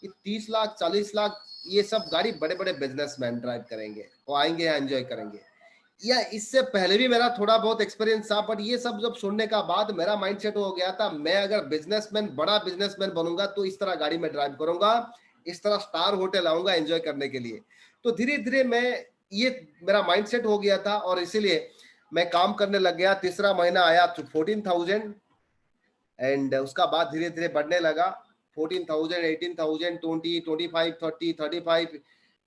ये 30 लाख 40 लाख ये सब गाड़ी बड़े बड़े बिजनेसमैन ड्राइव करेंगे, वो आएंगे एंजॉय करेंगे। या इससे पहले भी मेरा थोड़ा बहुत एक्सपीरियंस था, बट ये सब जब सुनने का बाद मेरा माइंडसेट हो गया था, मैं अगर बिजनेसमैन बड़ा बिजनेसमैन बनूंगा तो इस तरह गाड़ी में ड्राइव करूंगा, इस तरह स्टार होटल आऊंगा एंजॉय करने के लिए। तो धीरे धीरे मैं ये मेरा माइंडसेट हो गया था और इसीलिए मैं काम करने लग गया। तीसरा महीना आया तो 14,000, एंड उसका बाद धीरे धीरे बढ़ने लगा, 14,000, 18,000, 20, 25, 30, 35,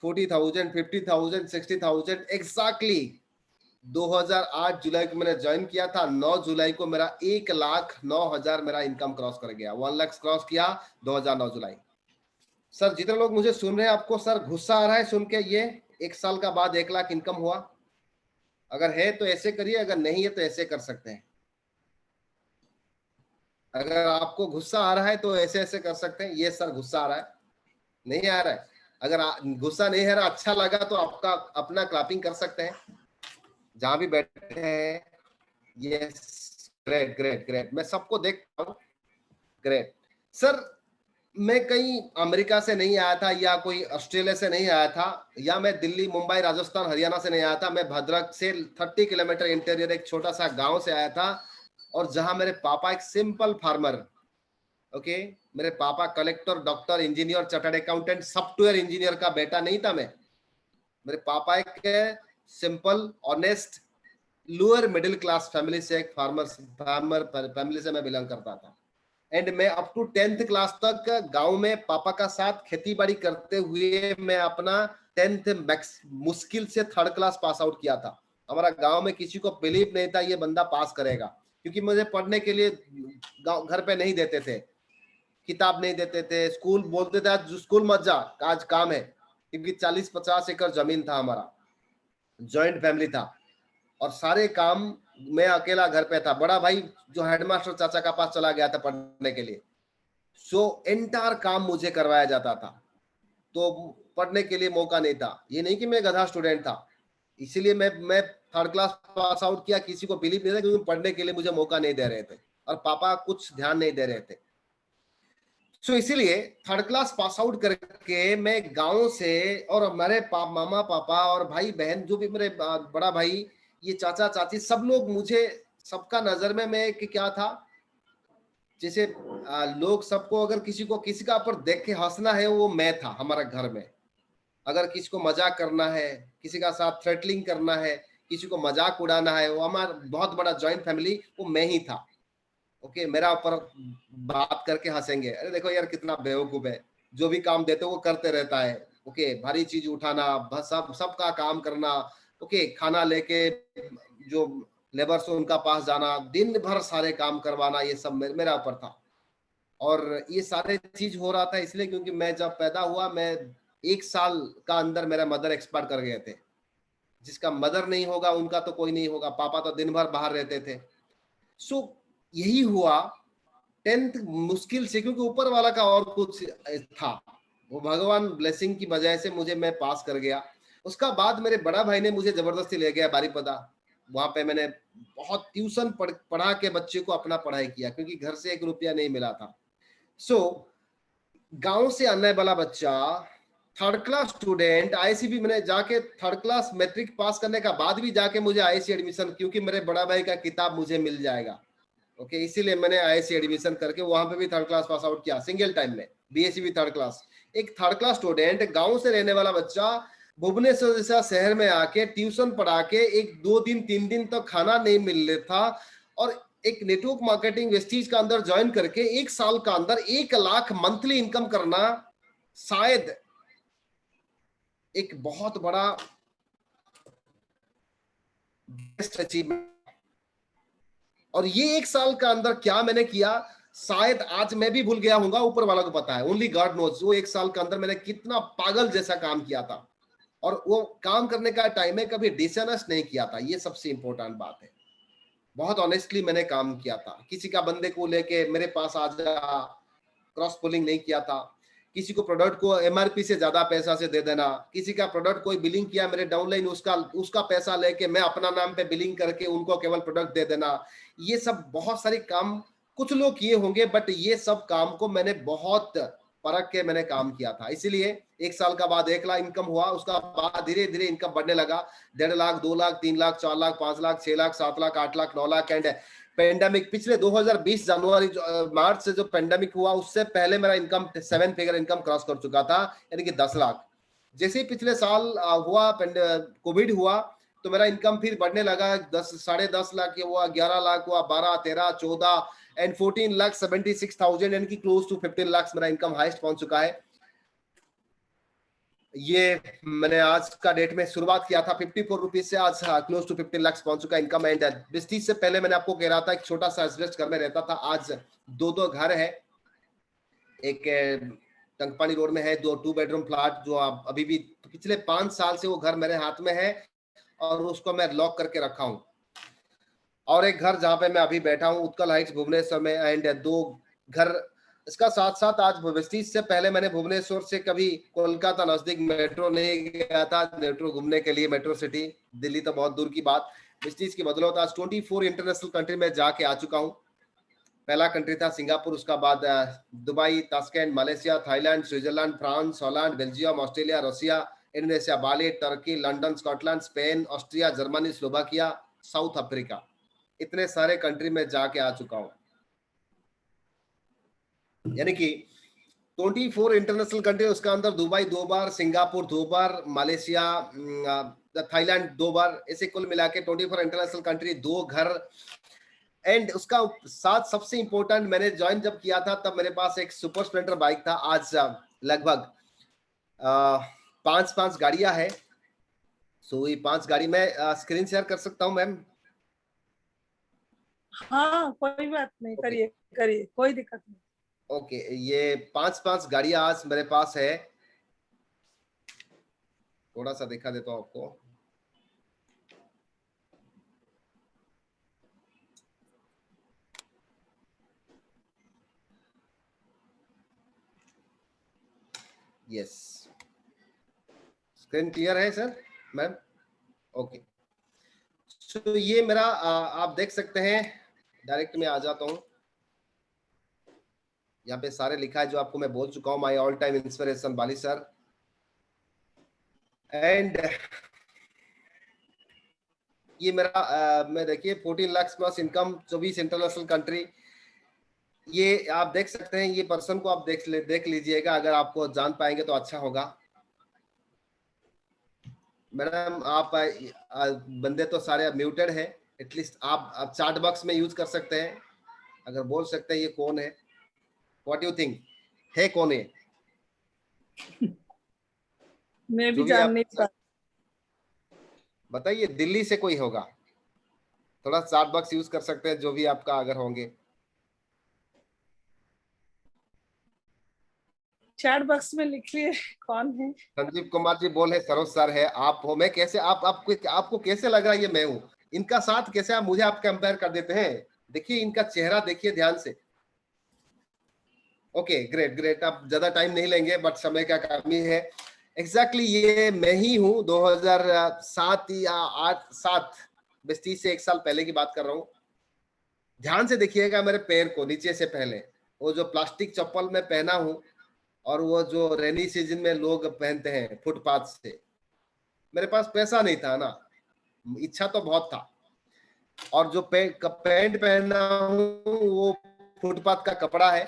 40,000, 50,000, 60,000। एग्जैक्टली 2008 जुलाई को मैंने ज्वाइन किया था, 9 जुलाई को मेरा 1,09,000 मेरा इनकम क्रॉस कर गया, 1 लाख क्रॉस किया 2009 जुलाई। सर जितने लोग मुझे सुन रहे हैं, आपको सर गुस्सा आ रहा है सुन के ये 1 साल का बाद 1 लाख इनकम हुआ? अगर है तो ऐसे करिए, अगर नहीं है तो ऐसे कर सकते हैं। अगर आपको गुस्सा आ रहा है तो ऐसे ऐसे कर सकते हैं। ये सर गुस्सा आ रहा है, नहीं आ रहा है? अगर गुस्सा नहीं है, अच्छा लगा तो आपका अपना क्लैपिंग कर सकते हैं जहां भी बैठे हैं। यस, ग्रेट ग्रेट ग्रेट, मैं सबको देखता हूँ। ग्रेट सर, मैं कहीं अमेरिका से नहीं आया था या कोई ऑस्ट्रेलिया से नहीं आया था, या मैं दिल्ली मुंबई राजस्थान हरियाणा से नहीं आया था। मैं भद्रक से 30 किलोमीटर इंटीरियर एक छोटा सा गांव से आया था, और जहां मेरे पापा एक सिंपल फार्मर, ओके, मेरे पापा collector, doctor, engineer, chartered accountant, software engineer का बेटा नहीं था मैं। मेरे पापा एक simple honest lower middle class family से, एक फार्मर फैमिली से मैं बिलोंग करता था। एंड मैं अप टू 10th क्लास तक गांव में पापा का साथ खेती बाड़ी करते हुए मैं अपना 10th मुश्किल से 3rd क्लास पास आउट किया था। हमारा गांव में किसी को बिलीव नहीं था ये बंदा पास करेगा, क्योंकि मुझे पढ़ने के लिए घर पे नहीं देते थे। किताब नहीं देते थे, स्कूल बोलते थे आज स्कूल मत जा, आज काम है, क्योंकि 40-50 एकड़ जमीन था हमारा, जॉइंट फैमिली था, और सारे काम मैं अकेला घर पे था। बड़ा भाई जो हेडमास्टर चाचा का पास चला गया था पढ़ने के लिए, सो एंटायर काम मुझे करवाया जाता था, तो पढ़ने के लिए मौका नहीं था। ये नहीं कि मैं गधा स्टूडेंट था, इसीलिए मैं थर्ड क्लास पास आउट किया, किसी को बिलीव नहीं था, क्योंकि पढ़ने के लिए मुझे मौका नहीं दे रहे थे और पापा कुछ ध्यान नहीं दे रहे थे। सो इसीलिए थर्ड क्लास पास आउट करके मैं गांव से, और मेरे मामा पापा और भाई बहन जो भी मेरे बड़ा भाई, ये चाचा चाची, सब लोग मुझे, सबका नजर में मैं कि क्या था, जैसे लोग सबको, अगर किसी को किसी का ऊपर देख के हंसना है वो मैं था हमारा घर में। अगर किसी को मजाक करना है, किसी का साथ थ्रेटलिंग करना है, किसी को मजाक उड़ाना है, वो हमारा बहुत बड़ा जॉइंट फैमिली, वो मैं ही था। ओके, मेरा ऊपर बात करके हंसेंगे, अरे देखो यार कितना बेवकूफ है, जो भी काम देते वो करते रहता है। ओके, भारी चीज उठाना, सब सबका काम करना, ओके, खाना लेके जो लेबर्स उनका पास जाना, दिन भर सारे काम करवाना, ये सब मेरा ऊपर था। और ये सारे चीज हो रहा था इसलिए क्योंकि मैं जब पैदा हुआ, मैं 1 साल का अंदर मेरा मदर एक्सपायर कर गए थे। जिसका मदर नहीं होगा उनका तो कोई नहीं होगा, पापा तो दिन भर बाहर रहते थे। सो यही हुआ 10th मुश्किल से, क्योंकि ऊपर वाला का और कुछ था, वो भगवान ब्लेसिंग की वजह से मुझे, मैं पास कर गया। उसका बाद मेरे बड़ा भाई ने मुझे जबरदस्ती ले गया बारीपदा, वहां पे मैंने बहुत ट्यूशन पढ़ा के बच्चे को अपना पढ़ाई किया, क्योंकि घर से 1 रुपया नहीं मिला था। सो गांव से आने वाला बच्चा, थर्ड क्लास स्टूडेंट, आईएससी मैंने जाके थर्ड क्लास मैट्रिक पास करने का बाद भी जाके मुझे आईएससी एडमिशन, क्योंकि मेरे बड़ा भाई का किताब मुझे मिल जाएगा। ओके, इसीलिए मैंने आईएससी एडमिशन करके वहां पे भी थर्ड क्लास पास आउट किया, सिंगल टाइम में, बीएससी भी थर्ड क्लास। एक थर्ड क्लास स्टूडेंट, गांव से रहने वाला बच्चा, भुवनेश्वर जैसा शहर में आके ट्यूशन पढ़ा के 1 2 दिन 3 दिन तो खाना नहीं मिल रहा था, और एक नेटवर्क मार्केटिंग वेस्टीज का अंदर ज्वाइन करके 1 साल का अंदर 1 लाख मंथली इनकम करना, शायद एक बहुत बड़ा बेस्ट अचीवमेंट। और ये 1 साल का अंदर क्या मैंने किया, शायद आज मैं भी भूल गया हूंगा, ऊपर वाला को पता है, ओनली गॉड नोज। वो 1 साल के अंदर मैंने कितना पागल जैसा काम किया था, और वो काम करने का टाइम में कभी डिसऑनेस्ट नहीं किया था, ये सबसे इंपॉर्टेंट बात है। बहुत ऑनेस्टली मैंने काम किया था, किसी का बंदे को लेके मेरे पास आ जा, क्रॉस पुलिंग नहीं किया था, किसी को प्रोडक्ट को एमआरपी से ज्यादा पैसा से दे देना, किसी का प्रोडक्ट कोई बिलिंग किया मेरे डाउनलाइन, उसका उसका पैसा लेके मैं अपना नाम पे बिलिंग करके उनको केवल प्रोडक्ट दे देना, ये सब बहुत सारे काम कुछ लोग किए होंगे, बट ये सब काम को मैंने बहुत परख के मैंने काम किया था। इसीलिए 1 साल का बाद 1 लाख इनकम हुआ, उसका बाद धीरे धीरे इनकम बढ़ने लगा, 1.5 लाख 2 लाख 3 लाख 4 लाख 5 लाख 6 लाख 7 लाख 8 लाख 9 लाख। एंड पेंडेमिक पिछले 2020 जनवरी मार्च से जो पेंडेमिक हुआ, उससे पहले मेरा इनकम 7 फिगर इनकम क्रॉस कर चुका था, यानी कि 10 लाख। जैसे ही पिछले साल हुआ कोविड हुआ, तो मेरा इनकम फिर बढ़ने लगा, 10 साढ़े 10 लाख हुआ, 11 लाख हुआ, 12 13 14 एंड 14,76,000, यानी कि क्लोज टू 15 लाख मेरा इनकम हाईएस्ट पहुंच चुका है। ये मैंने आज का डेट में शुरुआत किया था 54 रुपीज से, आज क्लोज टू 15 लाख पहुंच चुका इनकम। एंड 20 से पहले मैंने आपको कह रहा था एक छोटा सा एस्बेस्ट घर में रहता था, आज 2 घर है। एक टंकपानी रोड में है 2 बेडरूम फ्लैट, जो अभी भी पिछले 5 साल से वो घर मेरे हाथ में है, और उसको मैं लॉक करके रखा हूँ। और एक घर जहाँ पे मैं अभी बैठा हूँ, उत्कल हाइट्स भुवनेश्वर में। एंड 2 घर इसका साथ साथ, आज वेस्टीज से पहले मैंने भुवनेश्वर से कभी कोलकाता नजदीक मेट्रो नहीं गया था, मेट्रो घूमने के लिए, मेट्रो सिटी दिल्ली तो बहुत दूर की बात। वेस्टीज की बदौलत आज 24 इंटरनेशनल कंट्री में जाके आ चुका हूँ। पहला कंट्री था सिंगापुर, उसका बाद Dubai, Tashkent, Malaysia, Thailand, Switzerland, France, Holland, Belgium, Australia, Russia, Indonesia, Bali, Turkey, London, Scotland, Spain, Austria, Germany, Slovakia, South Africa, इतने सारे कंट्री में जाके आ चुका हूँ। यानी कि 24 इंटरनेशनल कंट्री, उसका अंदर दुबई 2 बार, सिंगापुर 2 बार, मलेशिया, थाईलैंड 2 बार, ऐसे कुल मिला के 24 इंटरनेशनल कंट्री, 2 घर। एंड उसका साथ सबसे इंपॉर्टेंट, मैंने ज्वाइन जब किया था तब मेरे पास एक सुपर स्प्लेंडर बाइक था, आज लगभग 5 गाड़ियां है। सो ये 5 गाड़ी मैं स्क्रीन शेयर कर सकता हूं मैम? हाँ कोई बात नहीं, करिए करिए, कोई दिक्कत नहीं। ओके, ये 5 गाड़ियां आज मेरे पास है। थोड़ा सा दिखा देता हूँ आपको। यस, स्क्रीन क्लियर है सर मैम? ओके, तो ये मेरा आप देख सकते हैं। डायरेक्ट में आ जाता हूँ। यहाँ पे सारे लिखा है जो आपको मैं बोल चुका हूँ। My all time inspiration Bali sir. And ये मेरा मैं देखिए 14 lakh plus income, 24 international country. ये आप देख सकते हैं। ये पर्सन को आप देख लीजिएगा, अगर आपको जान पाएंगे तो अच्छा होगा। मैडम आप बंदे तो सारे म्यूटेड है। एटलीस्ट आप चैट बॉक्स में यूज कर सकते हैं, अगर बोल सकते हैं ये कौन है। व्हाट यू थिंक, है कौन है? मैं भी जो भी जान आप नहीं पा। बताइए, दिल्ली से कोई होगा? थोड़ा चैट बॉक्स यूज कर सकते हैं, जो भी आपका अगर होंगे। चैट बॉक्स में लिखिए कौन है। संजीव कुमार जी बोल है सरोज सर है। आप हो? मैं कैसे आपको कैसे लग रहा है ये मैं हूँ? इनका साथ कैसे आप मुझे आप कंपेयर कर देते हैं? देखिए इनका चेहरा देखिए ध्यान से। Okay, great great. आप ज्यादा टाइम नहीं लेंगे, बट समय का कमी है। एग्जैक्टली ये मैं ही हूँ। 2007 या 8-7 बस्ती से 1 साल पहले की बात कर रहा हूँ। ध्यान से देखिएगा मेरे पैर को नीचे से पहले। वो जो प्लास्टिक चप्पल मैं पहना हूँ, और वो जो रेनी सीजन में लोग पहनते हैं फुटपाथ से। मेरे पास पैसा नहीं था ना, इच्छा तो बहुत था। और जो पैंट पहना हूँ वो फुटपाथ का कपड़ा है।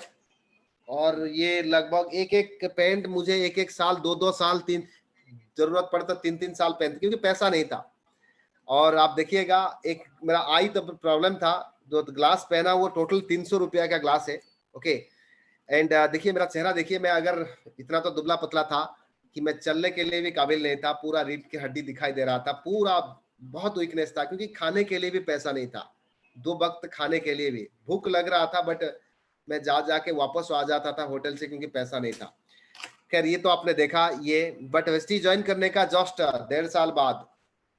और ये लगभग एक एक पैंट मुझे एक एक साल, 2-2 साल, जरूरत पड़ता 3-3 साल पहनते, क्योंकि पैसा नहीं था। और आप देखिएगा, एक मेरा आई तो प्रॉब्लम था। जो ग्लास पहना वो टोटल 300 रुपया का ग्लास है। ओके, एंड देखिए मेरा चेहरा देखिए। मैं अगर इतना तो दुबला पतला था कि मैं चलने के लिए भी काबिल नहीं था। पूरा रीढ़ की हड्डी दिखाई दे रहा था, पूरा बहुत वीकनेस था, क्योंकि खाने के लिए भी पैसा नहीं था। 2 वक्त खाने के लिए भी भूख लग रहा था, बट मैं जाके वापस आ जाता था होटल से, क्योंकि पैसा नहीं था। खैर ये तो आपने देखा ये। बट वेस्टी ज्वाइन करने का जस्ट 1.5 साल बाद,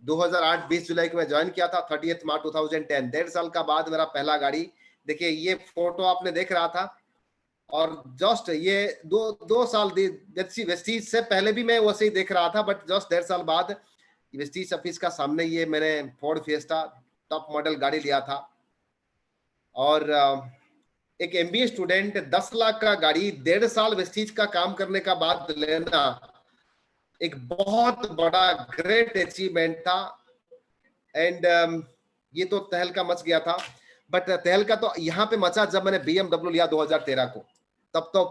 2008 20 जुलाई को मैं ज्वाइन किया था। 30 मार्च 2010, 1.5 साल का बाद मेरा पहला गाड़ी। देखिए ये फोटो आपने देख रहा था। और जस्ट ये दो साल वेस्टीज से पहले भी मैं वैसे ही देख रहा था, बट जस्ट 1.5 साल बाद वेस्टीज ऑफिस का सामने ये मैंने फोर्ड फिएस्टा टॉप मॉडल गाड़ी लिया था। और एक एमबीए स्टूडेंट 10 लाख का गाड़ी 1.5 साल वेस्टीज का काम करने का बाद लेना एक बहुत बड़ा ग्रेट अचीवमेंट था। एंड ये तो तहलका मच गया था। बट तहलका तो यहाँ पे मचा जब मैंने BMW लिया 2013 को। तब तो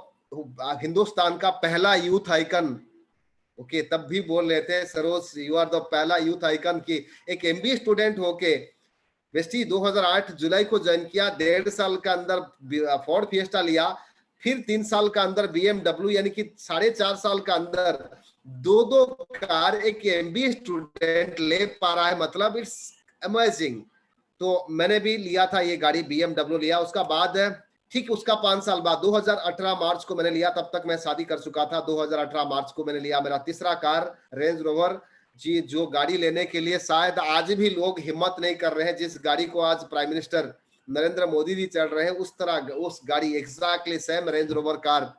हिंदुस्तान का पहला यूथ आइकन। ओके, तब भी बोल रहे थे सरोज यू आर द पहला यूथ आइकन। की एक एमबीए स्टूडेंट होके वेस्टी 2008 जुलाई को ज्वाइन किया, 1.5 साल का अंदर फोर्ड फिएस्टा लिया, फिर 3 साल का अंदर BMW, यानी कि 4.5 साल का अंदर 2 कार एक एमबीए स्टूडेंट ले पा रहा है। मतलब इट्स अमेजिंग। तो मैंने भी लिया था ये गाड़ी, BMW लिया। उसका बाद ठीक उसका 5 साल बाद 2018 मार्च को मैंने लिया। तब तक मैं शादी कर चुका था। 2018 मार्च को मैंने लिया मेरा तीसरा कार, रेंज रोवर जी। जो गाड़ी लेने के लिए शायद आज भी लोग हिम्मत नहीं कर रहे हैं, जिस गाड़ी को आज प्राइम मिनिस्टर नरेंद्र मोदी जी चल रहे हैं, उस तरह उस गाड़ी exactly same range rover car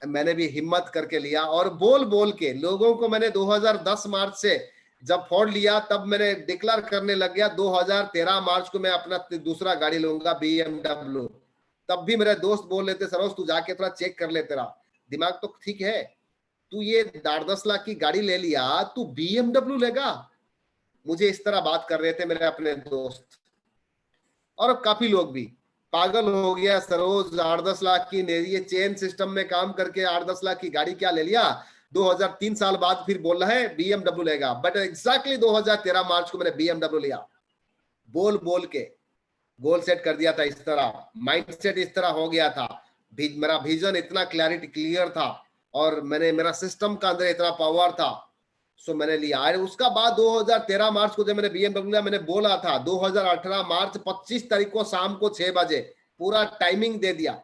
मैंने भी हिम्मत करके लिया। और बोल बोल के लोगों को मैंने 2010 मार्च से जब फोर्ड लिया, तब मैंने डिक्लेयर करने लग गया 2013 मार्च को मैं अपना दूसरा गाड़ी लूंगा BMW। तब भी मेरे दोस्त बोल लेते सरोज तू जाके थोड़ा चेक कर ले, तेरा दिमाग तो ठीक है, तू ये 8-10 लाख की गाड़ी ले लिया, तू BMW लेगा? मुझे इस तरह बात कर रहे थे मेरे अपने दोस्त। और काफी लोग भी पागल हो गया सरोज, 8-10 लाख की ये चेन सिस्टम में काम करके 8-10 लाख की गाड़ी क्या ले लिया? 2003 साल बाद फिर बोल रहा है BMW लेगा। बट एग्जैक्टली 2013 मार्च को मैंने BMW लिया। बोल बोल के गोल सेट कर दिया था। इस तरह माइंड सेट इस तरह हो गया था। मेरा विजन इतना क्लियर था, और मेरा सिस्टम का अंदर इतना पावर था। सो मैंने लिया। और उसका बाद 2013 मार्च को जब मैंने BMW लिया, मैंने बोला था 2018 मार्च 25 तारीख को शाम को 6 बजे पूरा टाइमिंग दे दिया।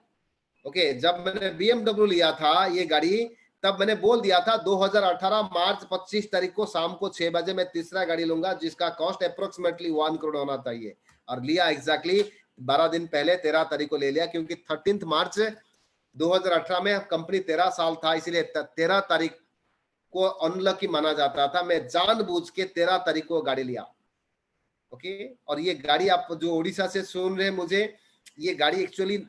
ओके, जब मैंने BMW लिया था ये गाड़ी, तब मैंने बोल दिया था 2018 मार्च 25 तारीख को शाम को 6 बजे मैं तीसरा गाड़ी लूंगा जिसका कॉस्ट अप्रोक्सीमेटली 1 करोड़ होना चाहिए, और लिया एग्जैक्टली 12 दिन पहले 13 तारीख को ले लिया, क्योंकि 13 मार्च 2018 में कंपनी 13 साल था, इसलिए 13 तारीख को अनलकी माना जाता था। मैं जानबूझ के 13 तारीख को गाड़ी लिया। ओके, और ये गाड़ी आप जो उड़ीसा से सुन रहे हैं मुझे, ये गाड़ी एक्चुअली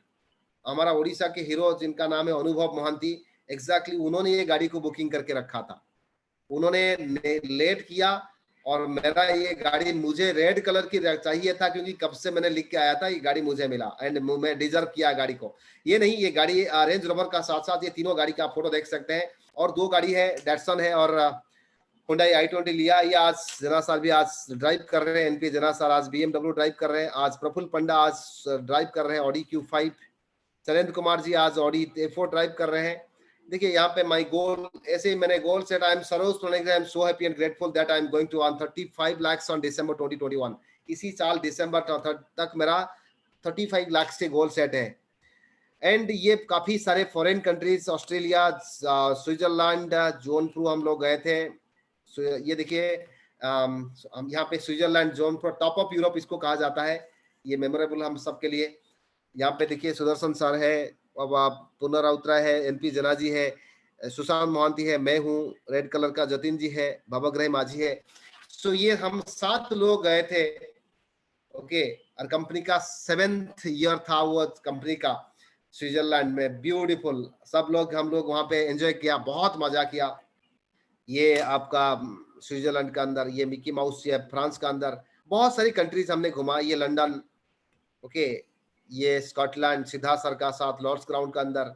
हमारा उड़ीसा के हीरो जिनका नाम है अनुभव मोहंती, एग्जैक्टली उन्होंने ये गाड़ी को बुकिंग करके रखा था। उन्होंने लेट किया और मेरा ये गाड़ी मुझे रेड कलर की चाहिए था, क्योंकि कब से मैंने लिख के आया था, ये गाड़ी मुझे मिला एंड मैं डिजर्व किया गाड़ी को। ये नहीं, ये गाड़ी रेंज रोवर का साथ साथ ये तीनों गाड़ी का आप फोटो देख सकते हैं, और दो गाड़ी है, डैटसन है और हुंडई i20 लिया। ये आज जना सर भी आज ड्राइव कर रहे हैं, एनपी जना सर आज BMW ड्राइव कर रहे हैं, आज प्रफुल्ल पंडा आज ड्राइव कर रहे हैं ऑडी Q5, शैलेंद्र कुमार जी आज ऑडी A4 ड्राइव कर रहे हैं। देखिए यहाँ पे माय गोल, ऐसे ही मैंने goal set, I am Saroj Pranay, I am so happy and grateful that I am going to earn 35 lakhs on December 2021। इसी साल दिसंबर तक मेरा 35 लाख से गोल सेट है। एंड ये काफी सारे foreign countries, Australia, Switzerland, Jaunpur हम लोग गए थे। ये देखिए हम यहाँ पे Switzerland, Jaunpur, top of Europe इसको कहा जाता है, ये मेमोरेबल हम सबके लिए। यहाँ पे देखिए सुदर्शन सर है, अब आप पुनराउत्रा है, एनपी जना जी है, सुशांत मोहंती है, मैं हूँ, रेड कलर का जतिन जी है, भवग्रह माझी है। सो ये हम 7 लोग गए थे। ओके, और कंपनी का 7th ईयर था वो कंपनी का, स्विट्जरलैंड में, ब्यूटीफुल। सब लोग हम लोग वहां पे एंजॉय किया, बहुत मजा किया। ये आपका स्विट्जरलैंड का अंदर, ये मिकी माउस है फ्रांस का अंदर, बहुत सारी कंट्रीज हमने घुमा, ये लंदन, ओके, ये स्कॉटलैंड, सिद्धार्थ सर का साथ लॉर्ड्स ग्राउंड का अंदर।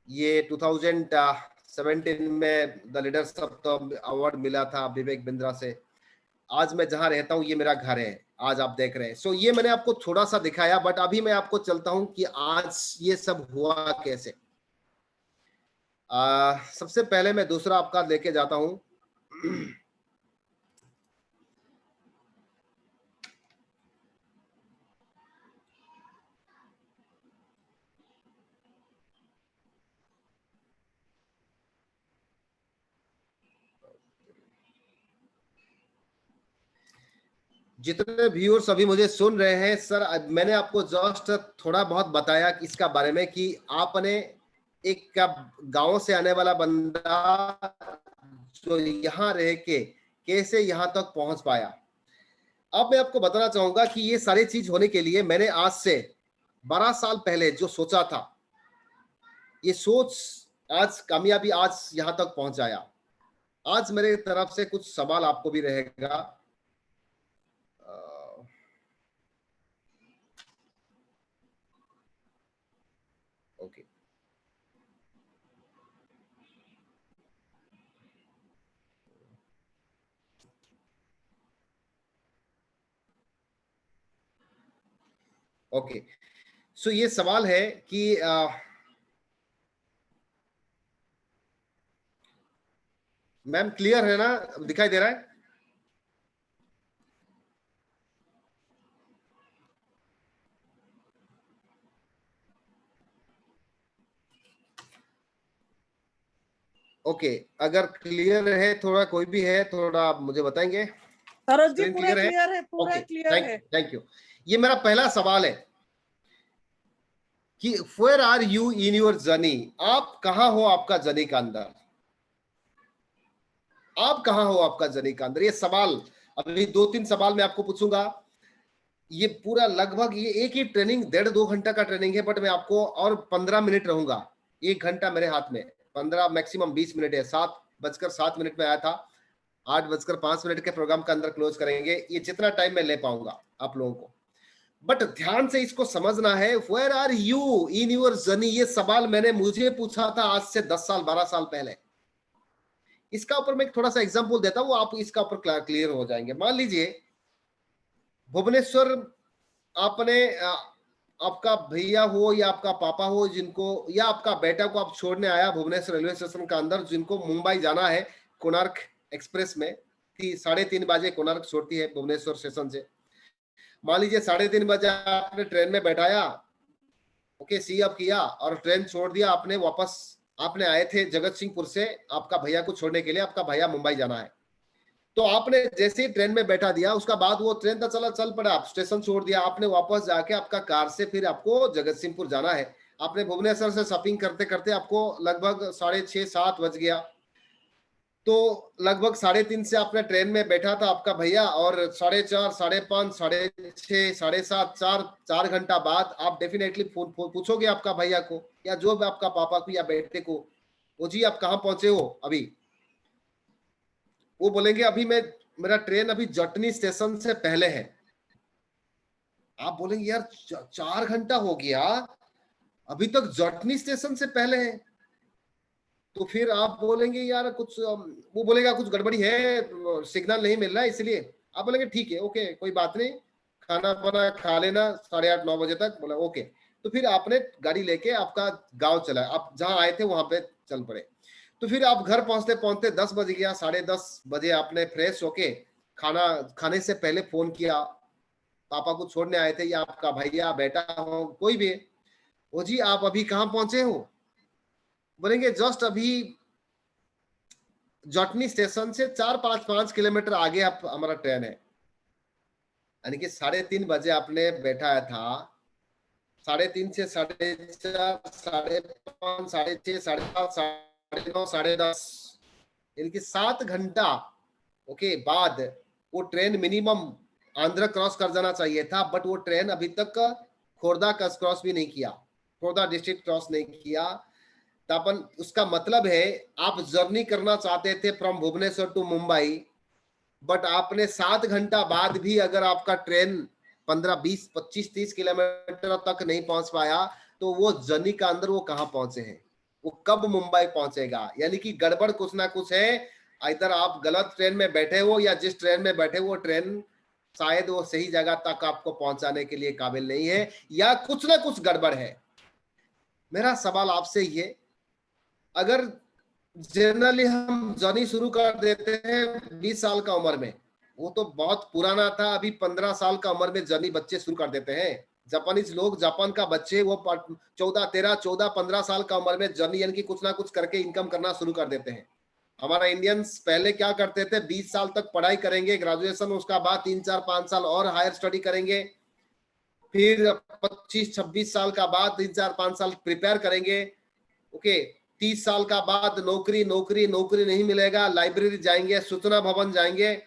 ये 2017 में द लीडरशिप अवार्ड मिला था विवेक बिंद्रा से। आज मैं जहां रहता हूं ये मेरा घर है, आज आप देख रहे हैं। सो ये मैंने आपको थोड़ा सा दिखाया, बट अभी मैं आपको चलता हूं कि आज ये सब हुआ कैसे। सबसे पहले मैं दूसरा आपका लेके जाता हूं। जितने व्यूअर्स अभी मुझे सुन रहे हैं सर, मैंने आपको जस्ट थोड़ा बहुत बताया इसका बारे में कि आपने एक गांव से आने वाला बंदा जो यहाँ रह के कैसे यहाँ तक पहुंच पाया। अब मैं आपको बताना चाहूंगा कि ये सारी चीज होने के लिए मैंने आज से 12 साल पहले जो सोचा था, ये सोच आज कामयाबी आज यहाँ तक पहुंचाया। आज मेरे तरफ से कुछ सवाल आपको भी रहेगा। ओके, ओके, सो ये सवाल है कि मैम क्लियर है ना, दिखाई दे रहा है? ओके, अगर क्लियर है, थोड़ा कोई भी है थोड़ा आप मुझे बताएंगे। सरोज जी पूरा क्लियर है, पूरा क्लियर है। Thank you. ये मेरा पहला सवाल है कि where are you in your journey, आप कहां हो आपका जर्नी का अंदर, आप कहां हो आपका जर्नी का अंदर। ये सवाल अभी 2-3 सवाल मैं आपको पूछूंगा। ये पूरा लगभग ये एक ही ट्रेनिंग 1.5-2 घंटा का ट्रेनिंग है, बट मैं आपको और 15 मिनट रहूंगा, 1 घंटा मेरे हाथ में, 15 मैक्सिमम 20 मिनट है। 7:07 में आया था, 8:05 के प्रोग्राम का अंदर क्लोज करेंगे। ये जितना टाइम मैं ले पाऊंगा आप लोगों को, बट ध्यान से इसको समझना है। Where are you in your journey, ये सवाल मैंने मुझे पूछा था आज से 10 साल 12 साल पहले। इसका ऊपर मैं थोड़ा सा एग्जांपल देता हूं, आप इसका ऊपर क्लियर हो जाएंगे। मान लीजिए भुवनेश्वर, आपने आपका भैया हो या आपका पापा हो जिनको, या आपका बेटा को आप छोड़ने आया भुवनेश्वर रेलवे स्टेशन का अंदर, जिनको मुंबई जाना है कोणार्क एक्सप्रेस में, 3:30 बजे कोणार्क छोड़ती है भुवनेश्वर स्टेशन से। मान लीजिए 3:30 बजे आपने ट्रेन में बैठाया ओके, सी अप किया और ट्रेन छोड़ दिया आपने। वापस आपने आए थे जगत सिंहपुर से आपका भैया को छोड़ने के लिए, आपका भैया मुंबई जाना है। तो आपने जैसे ही ट्रेन में बैठा दिया, उसका बाद वो ट्रेन तो चल पड़ा, आप स्टेशन छोड़ दिया, आपने वापस जाके आपका कार से फिर आपको जगत सिंहपुर जाना है। आपने भुवनेश्वर से शॉपिंग करते करते आपको लगभग 6:30-7 बज गया। तो लगभग 3:30 से आपने ट्रेन में बैठा था आपका भैया, और 4:30, 5:30, 6:30, 7:30, 4 घंटा बाद आप डेफिनेटली फोन पूछोगे आपका भैया को या जो भी आपका पापा को या बेटे को, वो जी आप कहाँ पहुंचे हो अभी। वो बोलेंगे अभी मेरा ट्रेन अभी जटनी स्टेशन से पहले है। आप बोलेंगे यार 4 घंटा हो गया, अभी तक जटनी स्टेशन से पहले है। तो फिर आप बोलेंगे यार कुछ, वो बोलेगा कुछ गड़बड़ी है, सिग्नल नहीं मिल रहा है इसलिए। आप बोलेंगे ठीक है, ओके कोई बात नहीं, खाना बना खा लेना 8:30-9 बजे तक। बोला ओके। तो फिर आपने गाड़ी लेके आपका गांव चला, आप जहां आए थे वहां पे चल पड़े। तो फिर आप घर पहुंचते पहुंचते 10 बज गया, 10:30 बजे आपने फ्रेश होके खाना खाने से पहले फोन किया, पापा को छोड़ने आए थे या आपका भैया बेटा हो कोई भी, वो जी आप अभी कहाँ पहुंचे हो। बोलेंगे जस्ट अभी जटनी स्टेशन से 4-5 किलोमीटर आगे आप हमारा ट्रेन है। यानी कि 3:30 बजे आपने बैठा था, 3:30 से 4:30, 5:30, 6:30, 7:30, 9:30, 10:30, यानी कि 7 घंटा ओके बाद वो ट्रेन मिनिमम आंध्र क्रॉस कर जाना चाहिए था, बट वो ट्रेन अभी तक खोर्धा का क्रॉस भी नहीं किया, खोर्धा डिस्ट्रिक्ट क्रॉस नहीं किया। तापन उसका मतलब है आप जर्नी करना चाहते थे from Bhubaneswar to Mumbai, but आपने 7 घंटा बाद भी अगर आपका ट्रेन 15, 20, 25, 30 किलोमीटर तक नहीं पहुंच पाया, तो वो जर्नी का अंदर वो कहां पहुंचे हैं, वो कब मुंबई पहुंचेगा। यानी कि गड़बड़ कुछ ना कुछ है, इधर आप गलत ट्रेन में बैठे हो या जिस ट्रेन में बैठे वो ट्रेन शायद वो सही जगह तक आपको पहुंचाने के लिए काबिल नहीं है, या कुछ ना कुछ गड़बड़ है। मेरा सवाल आपसे ये, अगर जनरली हम जर्नी शुरू कर देते हैं 20 साल का उम्र में, वो तो बहुत पुराना था, अभी 15 साल का उम्र में जर्नी बच्चे शुरू कर देते हैं। जापानीज लोग, जापान का बच्चे वो 14, 13, 14, 15 साल का उम्र में जर्नी यानी कि कुछ ना कुछ करके इनकम करना शुरू कर देते हैं। हमारा इंडियंस पहले क्या करते थे, 20 साल तक पढ़ाई करेंगे ग्रेजुएशन, उसका बाद 3-4-5 साल और हायर स्टडी करेंगे, फिर 25-26 साल का बाद 3-4-5 साल प्रिपेयर करेंगे, ओके 30 साल का बाद नौकरी नौकरी नौकरी नहीं मिलेगा, लाइब्रेरी जाएंगे, सूचना भवन जाएंगे,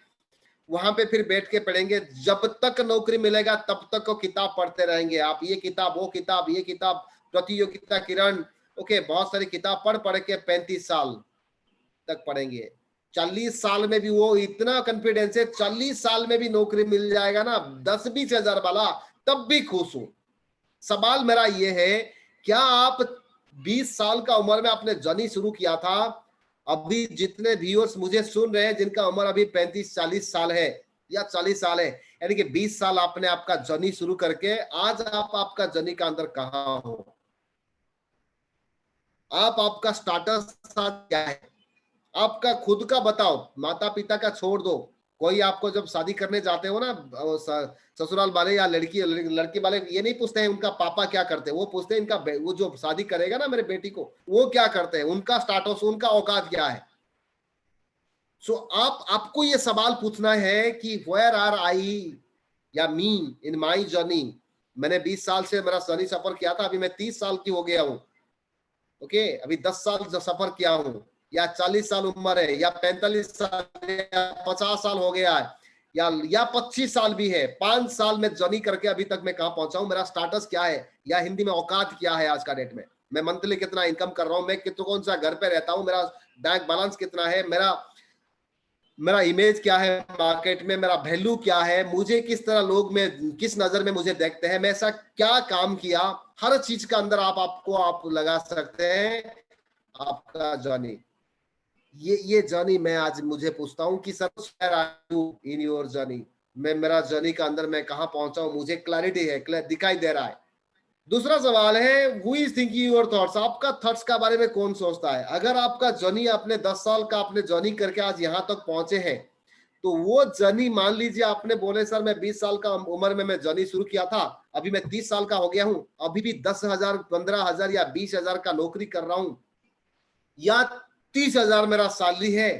वहां पे फिर बैठ के पढ़ेंगे, जब तक नौकरी मिलेगा तब तक वो किताब पढ़ते रहेंगे। आप ये किताब वो किताब, ये किताब प्रतियोगिता किरण, ओके बहुत सारी किताब पढ़ पढ़ के 35 साल तक पढ़ेंगे। 40 साल में भी वो इतना कॉन्फिडेंस है, 40 साल में भी नौकरी मिल जाएगा ना 10-20 हजार वाला, तब भी खुश हूं। सवाल मेरा ये है, क्या आप 20 साल का उम्र में आपने जर्नी शुरू किया था, अभी जितने व्यूअर्स मुझे सुन रहे हैं जिनका उम्र अभी 35-40 साल है या 40 साल है, यानी कि 20 साल आपने आपका जर्नी शुरू करके आज आप आपका जर्नी का अंदर कहां हो, आपका स्टाटस क्या है, आपका खुद का बताओ। माता पिता का छोड़ दो, कोई आपको जब शादी करने जाते हो ना ससुराल वाले या लड़की वाले, ये नहीं पूछते हैं उनका पापा क्या करते हैं, वो पूछते हैं इनका वो जो शादी करेगा ना मेरे बेटी को वो क्या करते हैं, उनका स्टाटस, उनका औकात क्या है। सो आपको ये सवाल पूछना है कि वेयर आर आई या मी इन माई जर्नी। मैंने 20 साल से मेरा जर्नी सफर किया था, अभी मैं 30 साल की हो गया हूं, ओके अभी 10 साल जो सफर किया हूं, या 40 साल उम्र है, या 45 साल या 50 साल हो गया है, या 25 साल भी है, 5 साल में जर्नी करके अभी तक मैं कहां पहुंचा हूं, मेरा स्टाटस क्या है, या हिंदी में औकात क्या है आज का डेट में, मैं मंथली कितना इनकम कर रहा हूं, मैं कौन सा घर पे रहता हूं, मेरा बैंक बैलेंस कितना है, मेरा इमेज क्या है मार्केट में, मेरा वैल्यू क्या है, मुझे किस तरह लोग में किस नजर में मुझे देखते हैं, मैं ऐसा क्या काम किया, हर चीज का अंदर आप लगा सकते हैं आपका जर्नी। ये जर्नी मैं आज मुझे पूछता हूँ कि सर इन योर जर्नी, मैं मेरा जर्नी का अंदर मैं कहां पहुंचा हूं, मुझे क्लैरिटी है, दिखाई दे रहा है। दूसरा सवाल है who is thinking your thoughts, आपका थॉट्स का बारे में कौन सोचता है। अगर आपका जर्नी आपने 10 साल का आपने जर्नी करके आज यहां तक पहुंचे हैं, तो वो जर्नी मान लीजिए आपने बोले सर मैं 20 साल का उम्र में मैं जर्नी शुरू किया था, अभी मैं 30 साल का हो गया हूं, अभी भी 10,000, 15,000 या 20,000 का नौकरी कर रहा हूं, या 30,000 मेरा सैलरी है,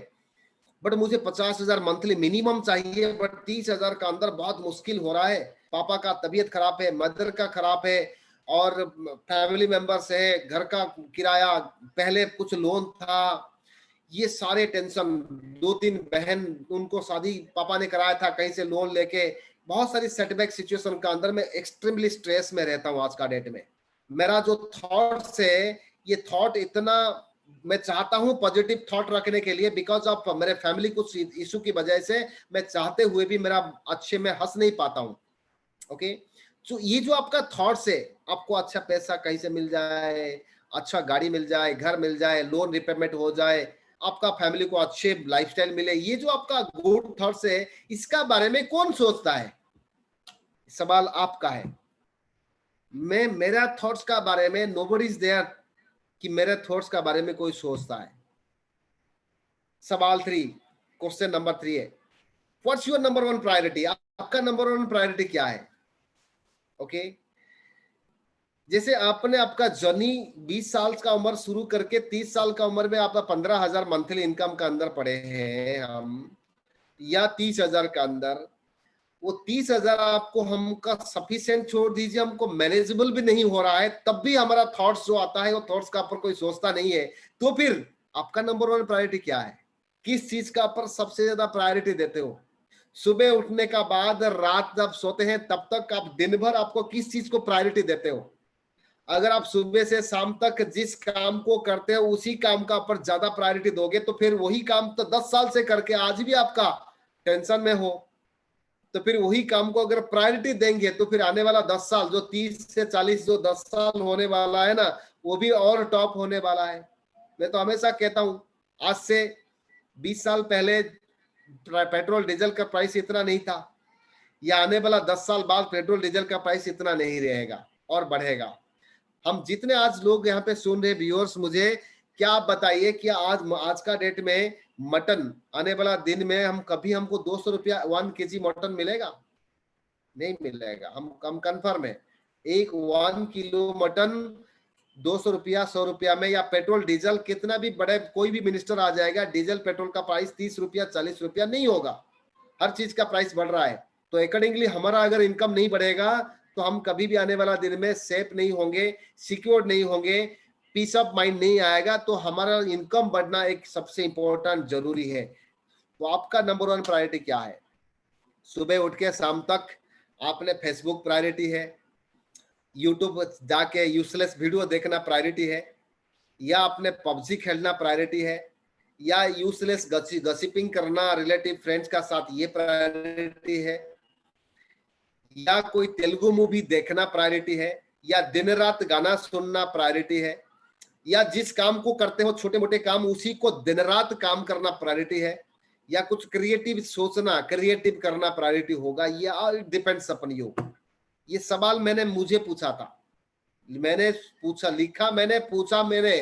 बट मुझे 50,000 मंथली मिनिमम चाहिए, बट 30,000 का अंदर बहुत मुश्किल हो रहा है। पापा का तबीयत खराब है, मदर का खराब है, और फैमिली मेंबर्स है, घर का किराया, पहले कुछ लोन था, ये सारे टेंशन, 2-3 बहन, उनको शादी पापा ने कराया था कहीं से लोन लेके, बहुत सारी सेटबैक सिचुएशन का अंदर मैं एक्सट्रीमली स्ट्रेस में रहता हूँ आज का डेट में। मेरा जो थॉट्स है, ये थॉट इतना, मैं चाहता हूं पॉजिटिव थॉट रखने के लिए, बिकॉज ऑफ मेरे फैमिली कुछ इशू की वजह से मैं चाहते हुए भी मेरा अच्छे में हंस नहीं पाता हूं। ओके, तो ये जो आपका थॉट्स है, आपको अच्छा पैसा कहीं से मिल जाए, अच्छा गाड़ी मिल जाए, घर मिल जाए, लोन रिपेमेंट हो जाए, आपका फैमिली को अच्छे लाइफस्टाइल मिले, ये जो आपका गुड थॉट्स है, इसका बारे में कौन सोचता है? सवाल आपका है। मैं मेरा थॉट्स का बारे में, नोबडी इज देयर कि मेरे थॉट्स का बारे में कोई सोचता है। सवाल 3, क्वेश्चन नंबर 3 है, व्हाट्स योर नंबर 1 प्रायोरिटी? आपका नंबर 1 प्रायोरिटी क्या है? ओके, जैसे आपने आपका जर्नी 20 साल का उम्र शुरू करके 30 साल का उम्र में आपका 15,000 मंथली इनकम का अंदर पड़े हैं हम, या 30,000 का अंदर, वो 30,000 आपको हमका सफिशिएंट छोड़ दीजिए, हमको मैनेजेबल भी नहीं हो रहा है, तब भी हमारा थॉट्स जो आता है, वो थॉट्स का ऊपर कोई सोचता नहीं है, तो फिर आपका नंबर 1 प्रायोरिटी क्या है? किस चीज का ऊपर सबसे ज्यादा प्रायोरिटी देते हो? सुबह उठने का बाद रात जब सोते हैं तब तक आप दिन भर आपको किस चीज को प्रायोरिटी देते हो? अगर आप सुबह से शाम तक जिस काम को करते हो उसी काम का ऊपर ज्यादा प्रायोरिटी दोगे, तो फिर वही काम तो 10 साल से करके आज भी आपका टेंशन में हो, तो फिर वही काम को अगर प्रायोरिटी देंगे तो फिर आने वाला 10 साल, जो 30 से 40 जो 10 साल होने वाला है ना, वो भी और टॉप होने वाला है। मैं तो हमेशा कहता हूं, आज से 20 साल पहले पेट्रोल डीजल का प्राइस इतना नहीं था, या आने वाला 10 साल बाद पेट्रोल डीजल का प्राइस इतना नहीं रहेगा और बढ़ेगा। हम जितने आज लोग यहाँ पे सुन रहे व्यूअर्स, मुझे क्या आप बताइए कि आज का डेट में मटन आने वाला दिन में हमको 200 रुपया 1 kg मटन मिलेगा? नहीं मिलेगा। हम कन्फर्म है, एक 1 किलो मटन 200 रुपया 100 रुपया में, या पेट्रोल डीजल कितना भी बड़े कोई भी मिनिस्टर आ जाएगा, डीजल पेट्रोल का प्राइस 30 रुपया 40 रुपया नहीं होगा। हर चीज का प्राइस बढ़ रहा है, तो अकॉर्डिंगली हमारा अगर इनकम नहीं बढ़ेगा तो हम कभी भी आने वाला दिन में सेफ नहीं होंगे, सिक्योर नहीं होंगे, पीस ऑफ माइंड नहीं आएगा। तो हमारा इनकम बढ़ना एक सबसे इंपॉर्टेंट जरूरी है। तो आपका नंबर 1 प्रायोरिटी क्या है? सुबह उठ के शाम तक आपने फेसबुक प्रायोरिटी है, यूट्यूब जाके यूजलेस वीडियो देखना प्रायोरिटी है, या आपने पबजी खेलना प्रायोरिटी है, या यूजलेस गसिपिंग करना रिलेटिव फ्रेंड्स का साथ, ये प्रायोरिटी है, या कोई तेलुगु मूवी देखना प्रायोरिटी है, या दिन रात गाना सुनना प्रायोरिटी है, या जिस काम को करते हो छोटे मोटे काम उसी को दिन रात काम करना प्रायोरिटी है, या कुछ क्रिएटिव सोचना, क्रिएटिव करना प्रायोरिटी होगा? ये डिपेंड्स अपन यू। ये सवाल मुझे पूछा था, मैंने पूछा, लिखा, मैंने पूछा। मैंने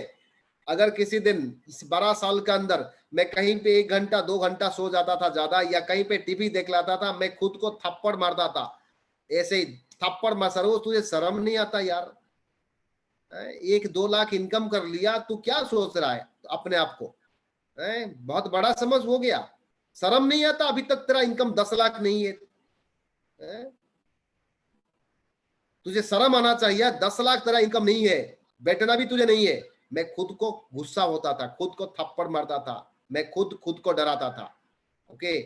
अगर किसी दिन इस 12 साल के अंदर मैं कहीं पे 1 घंटा 2 घंटा सो जाता था ज्यादा, या कहीं पे टीवी देख लाता था, मैं खुद को थप्पड़ मारता था, ऐसे ही थप्पड़ मार, सर तुझे शर्म नहीं आता यार? 1-2 लाख इनकम कर लिया, तू क्या सोच रहा है अपने आप को? बहुत बड़ा समझ हो गया, शर्म नहीं आता? अभी तक तेरा इनकम 10 लाख नहीं है, तुझे शर्म आना चाहिए। 10 लाख तेरा इनकम नहीं है, बैठना भी तुझे नहीं है। मैं खुद को गुस्सा होता था, खुद को थप्पड़ मारता था, मैं खुद को डराता था। ओके,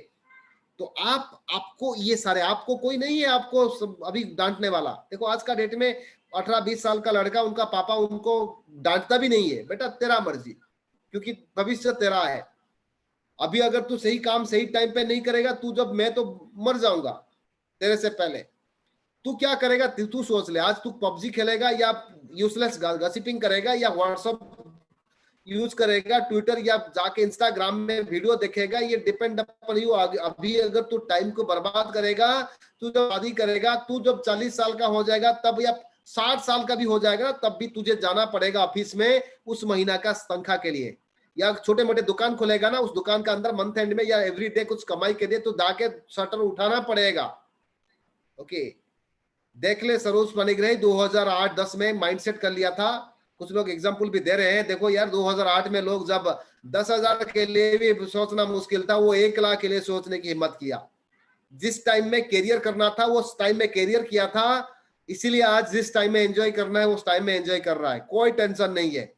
तो आपको ये सारे, आपको कोई नहीं है आपको अभी डांटने वाला। देखो आज का डेट में 18-20 साल का लड़का, उनका पापा उनको डांटता भी नहीं है, बेटा तेरा मर्जी, क्योंकि भविष्य तेरा है। अभी अगर तू सही काम सही टाइम पे नहीं करेगा, तू जब, मैं तो मर जाऊंगा तेरे से पहले, तू क्या करेगा तू सोच ले। आज तू पबजी खेलेगा, या यूजलेस गसिपिंग करेगा, या व्हाट्सएप यूज करेगा, ट्विटर या जाके इंस्टाग्राम में वीडियो देखेगा, ये डिपेंड अपन यू। अभी अगर तू टाइम को बर्बाद करेगा, तू जब शादी करेगा, तू जब 40 साल का हो जाएगा तब, या 60 साल का भी हो जाएगा तब भी तुझे जाना पड़ेगा ऑफिस में उस महीना का तनख्वाह के लिए, या छोटे मोटे दुकान खोलेगा ना, उस दुकान का अंदर मंथ एंड में या एवरी डे कुछ कमाई के लिए तो जाके शटर उठाना पड़ेगा। ओके, देख ले सरोज पाणिग्राही 2008-10 में माइंडसेट कर लिया था। कुछ लोग एग्जांपल भी दे रहे हैं, देखो यार 2008 में लोग जब 10,000 के लिए भी सोचना मुश्किल था, वो 1 लाख के लिए सोचने की हिम्मत किया। जिस टाइम में कैरियर करना था वो उस टाइम में कैरियर किया था, इसीलिए आज जिस टाइम में एंजॉय करना है उस टाइम में एंजॉय कर रहा है, कोई टेंशन नहीं है,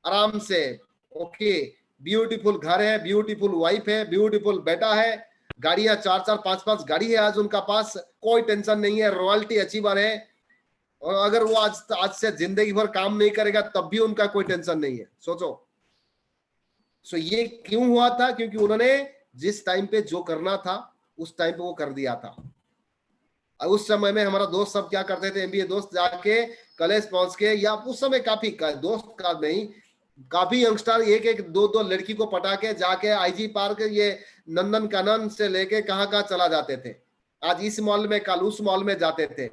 आराम से। ओके, ब्यूटीफुल घर है, ब्यूटीफुल वाइफ है, ब्यूटीफुल बेटा है, गाड़ियां 4-4 5-5 गाड़ी है आज उनका पास, कोई टेंशन नहीं है, रॉयल्टी अचीवर है। और अगर वो आज से जिंदगी भर काम नहीं करेगा तब भी उनका कोई टेंशन नहीं है, सोचो। सो ये क्यों हुआ था? क्योंकि उन्होंने जिस टाइम पे जो करना था उस टाइम पे वो कर दिया था। उस समय में हमारा दोस्त सब क्या करते थे, एमबीए दोस्त जाके कॉलेज पहुंच के, या उस समय काफी दोस्त का नहीं, काफी यंगस्टर एक एक दो दो लड़की को पटा के जाके आईजी पार्क, ये नंदन कानन से लेके कहाँ कहाँ चला जाते थे। आज इस मॉल में, कल उस मॉल में जाते थे,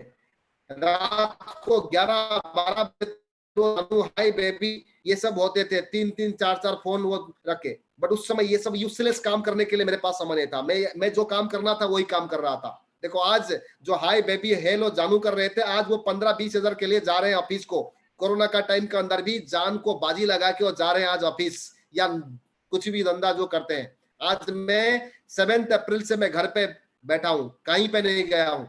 रात को 11-12 बजे हाय बेबी ये सब होते थे, 3-3 4-4 फोन वो रखे। बट उस समय ये सब यूजलेस काम करने के लिए मेरे पास समय नहीं था, मैं जो काम करना था वही काम कर रहा था। देखो आज जो हाय बेबी हेलो जानू कर रहे थे, आज वो 15-20 हजार के लिए जा रहे हैं ऑफिस को। कोरोना का टाइम के अंदर भी जान को बाजी लगा के वो जा रहे हैं आज ऑफिस या कुछ भी धंधा जो करते हैं। आज मैं 7 अप्रैल से मैं घर पे बैठा हूं, कहीं पे नहीं गया हूं।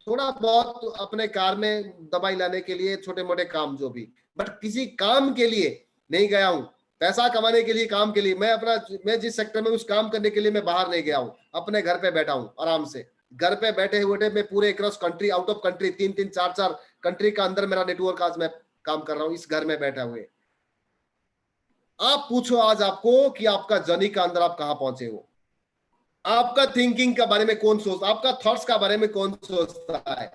थोड़ा बहुत अपने कार में दवाई लाने के लिए छोटे मोटे काम जो भी, बट किसी काम के लिए नहीं गया हूं। पैसा कमाने के लिए, काम के लिए मैं जिस सेक्टर में उस काम करने के लिए मैं बाहर नहीं गया हूं, अपने घर पे बैठा हूं आराम से। घर पे बैठे हुए मैं पूरे across country, out of country, 3-3 4-4 country का अंदर मेरा नेटवर्क, आज मैं काम कर रहा हूं इस घर में बैठा हुए। आप पूछो आज आपको कि आपका जर्नी का अंदर आप कहां पहुंचे हो, आपका थिंकिंग के बारे में कौन सोचता, आपका थॉट्स का बारे में कौन सोचता है,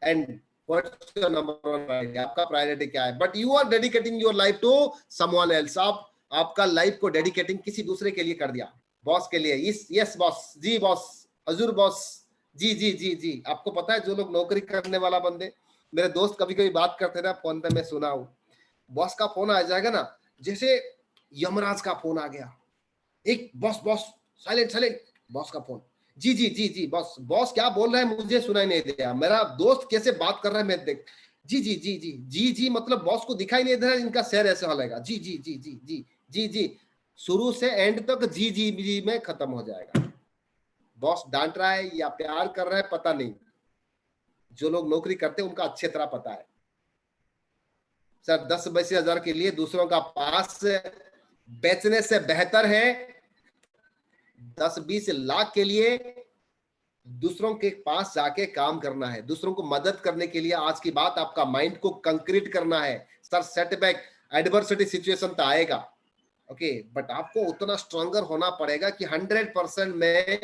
and what's your number one priority, आपका प्रायोरिटी क्या है। But you are dedicating your life to someone else, आप आपका लाइफ को डेडिकेटिंग किसी दूसरे के लिए कर दिया, बॉस के लिए। यस बॉस जी, बॉस हजूर बॉस जी जी जी जी। आपको पता है जो लोग नौकरी करने वाला बंदे, मेरे दोस्त कभी कभी बात करते ना फोन पे, मैं सुना हूं, बॉस का फोन आ जाएगा ना, जैसे यमराज का फोन आ गया, एक boss boss silent silent, boss का फोन, जी जी जी जी बॉस, बॉस क्या बोल रहा है मुझे सुनाई नहीं दिया, मेरा दोस्त कैसे बात कर रहा है मैं देख, जी जी जी जी जी जी, मतलब बॉस को दिखाई नहीं दे रहा, इनका शेर ऐसे हलेगा, जी जी जी जी जी जी जी, शुरू से एंड तक जी जी जी में खत्म हो जाएगा। बॉस डांट रहा है या प्यार कर रहा है पता नहीं, जो लोग नौकरी करते हैं उनका अच्छी तरह पता है। सर 10-20 हजार के लिए दूसरों का पास बेचने से बेहतर है 10-20 लाख के लिए दूसरों के पास जाके काम करना है, दूसरों को मदद करने के लिए। आज की बात, आपका माइंड को कंक्रीट करना है। सर सेटबैक, एडवर्सिटी सिचुएशन तो आएगा, ओके, बट आपको उतना स्ट्रॉन्गर होना पड़ेगा कि 100% मैं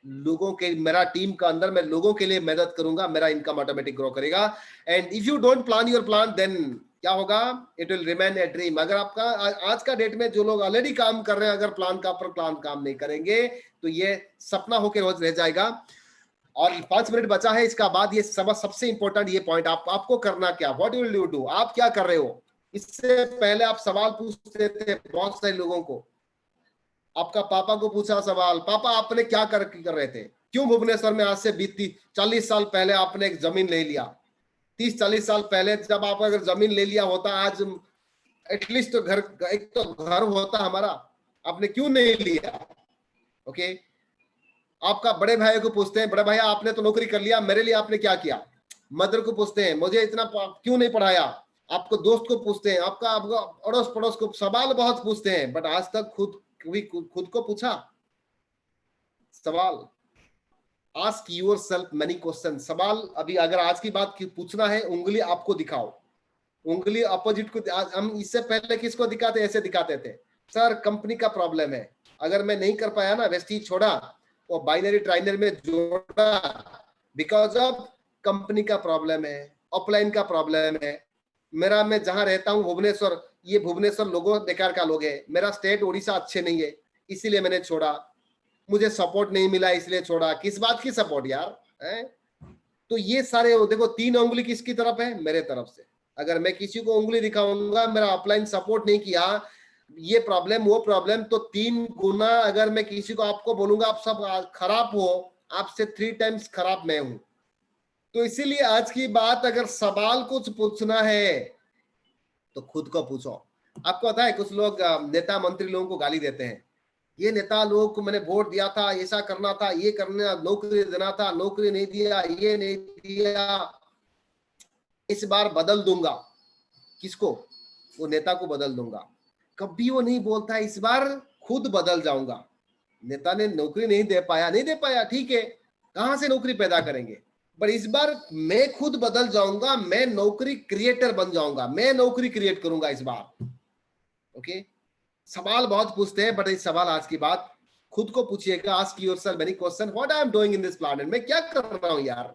लोगों के, मेरा टीम का अंदर मैं लोगों के लिए मदद करूंगा, मेरा इनकम ऑटोमेटिक ग्रो करेगा। And if you don't plan your plan, then क्या होगा, it will remain a dream. अगर आपका आज का डेट में जो लोग ऑलरेडी काम कर रहे हैं, अगर प्लान का पर प्लान काम नहीं करेंगे तो ये सपना होकर रोज रह जाएगा। और 5 मिनट बचा है, इसका बाद ये सबसे इंपॉर्टेंट ये पॉइंट, आपको करना क्या, व्हाट विल यू डू, आप क्या कर रहे हो। इससे पहले आप सवाल पूछते थे बहुत सारे लोगों को, आपका पापा को पूछा सवाल, पापा आपने क्या कर रहे थे, क्यों भुवनेश्वर में आज से 40 साल पहले आपने एक जमीन ले लिया, 30-40 साल पहले जब आप अगर जमीन ले लिया होता, आज एटलीस्ट तो घर, एक तो घर होता हमारा, आपने क्यों नहीं लिया। ओके, आपका बड़े भाई को पूछते हैं, बड़े भाई आपने तो नौकरी कर लिया, मेरे लिए आपने क्या किया। मदर को पूछते हैं, मुझे इतना क्यों नहीं पढ़ाया। आपको दोस्त को पूछते हैं, आपका अड़ोस पड़ोस को सवाल बहुत पूछते हैं, बट आज तक खुद को पूछा सवाल। Ask yourself many question. सवाल अभी अगर आज की बात पूछना है, उंगली आपको दिखाओ, उंगली अपोजिट को। हम इससे पहले किसको दिखाते, ऐसे दिखाते थे, सर कंपनी का प्रॉब्लम है, अगर मैं नहीं कर पाया ना, वेस्टीज छोड़ा वो बाइनरी ट्राइनर में जोड़ा, बिकॉज ऑफ कंपनी का प्रॉब्लम है, ऑफलाइन का प्रॉब्लम है। मेरा, मैं जहां रहता हूं भुवनेश्वर, ये भुवनेश्वर लोगों बेकार का लोग है, मेरा स्टेट उड़ीसा अच्छे नहीं है, इसीलिए मैंने छोड़ा, मुझे सपोर्ट नहीं मिला इसलिए छोड़ा। किस बात की सपोर्ट यार है? तो ये सारे देखो, 3 उंगली किसकी तरफ है, मेरे तरफ से। अगर मैं किसी को उंगली दिखाऊंगा, मेरा ऑफलाइन सपोर्ट नहीं किया, ये प्रॉब्लम वो प्रॉब्लम, तो 3 गुना अगर मैं किसी को, आपको बोलूंगा आप सब खराब हो, आपसे 3 टाइम्स खराब मैं हूं। तो इसीलिए आज की बात, अगर सवाल कुछ पूछना है तो खुद को पूछो। आपको पता है कुछ लोग नेता मंत्री लोगों को गाली देते हैं, ये नेता लोगों को मैंने वोट दिया था, ऐसा करना था, ये करना, नौकरी देना था, नौकरी नहीं दिया, ये नहीं दिया, इस बार बदल दूंगा। किसको? वो नेता को बदल दूंगा। कभी वो नहीं बोलता इस बार खुद बदल जाऊंगा। नेता ने नौकरी नहीं दे पाया, नहीं दे पाया, ठीक है, कहां से नौकरी पैदा करेंगे, पर इस बार मैं खुद बदल जाऊंगा, मैं नौकरी क्रिएटर बन जाऊंगा, मैं नौकरी क्रिएट करूंगा इस बार। ओके, सवाल बहुत पूछते हैं, बट इस सवाल आज की बात खुद को पूछिएगा। Ask yourself many question, what I am doing in this planet, मैं क्या कर रहा हूं यार।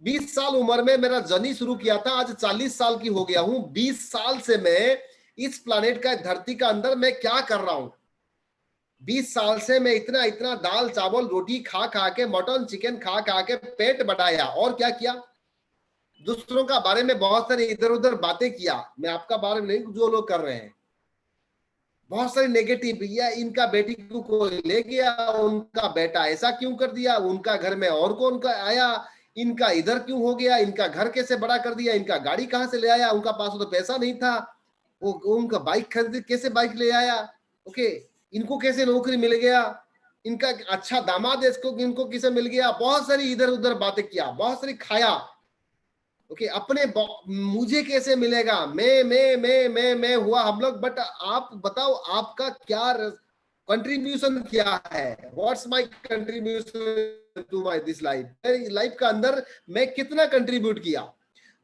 20 साल उम्र में मेरा जर्नी शुरू किया था, आज 40 साल की हो गया हूं। 20 साल से मैं इस प्लैनेट का, धरती का अंदर मैं क्या कर रहा हूं। 20 साल से मैं इतना इतना दाल चावल रोटी खा खा के, मटन चिकन खा खा के पेट बढ़ाया, और क्या किया, दूसरों का बारे में बहुत सारी इधर उधर बातें किया। मैं आपका बारे में नहीं, जो लोग कर रहे हैं बहुत सारी नेगेटिव, या इनका बेटी को कोई ले गया, उनका बेटा ऐसा क्यों कर दिया, उनका घर में और कौन का आया, इनका इधर क्यों हो गया, इनका घर कैसे बड़ा कर दिया, इनका गाड़ी कहां से ले आया, उनका पास तो पैसा नहीं था, वो उनका बाइक खरीद, कैसे बाइक ले आया। ओके, इनको कैसे नौकरी मिल गया, इनका अच्छा दामाद इसको, इनको किसे मिल गया, बहुत सारी इधर उधर बातें किया, बहुत सारी खाया। ओके, अपने मुझे कैसे मिलेगा, मैं हुआ हम लोग। बट आप बताओ आपका क्या कंट्रीब्यूशन क्या है, what's my contribution to my this life, life का अंदर मैं कितना कंट्रीब्यूट किया।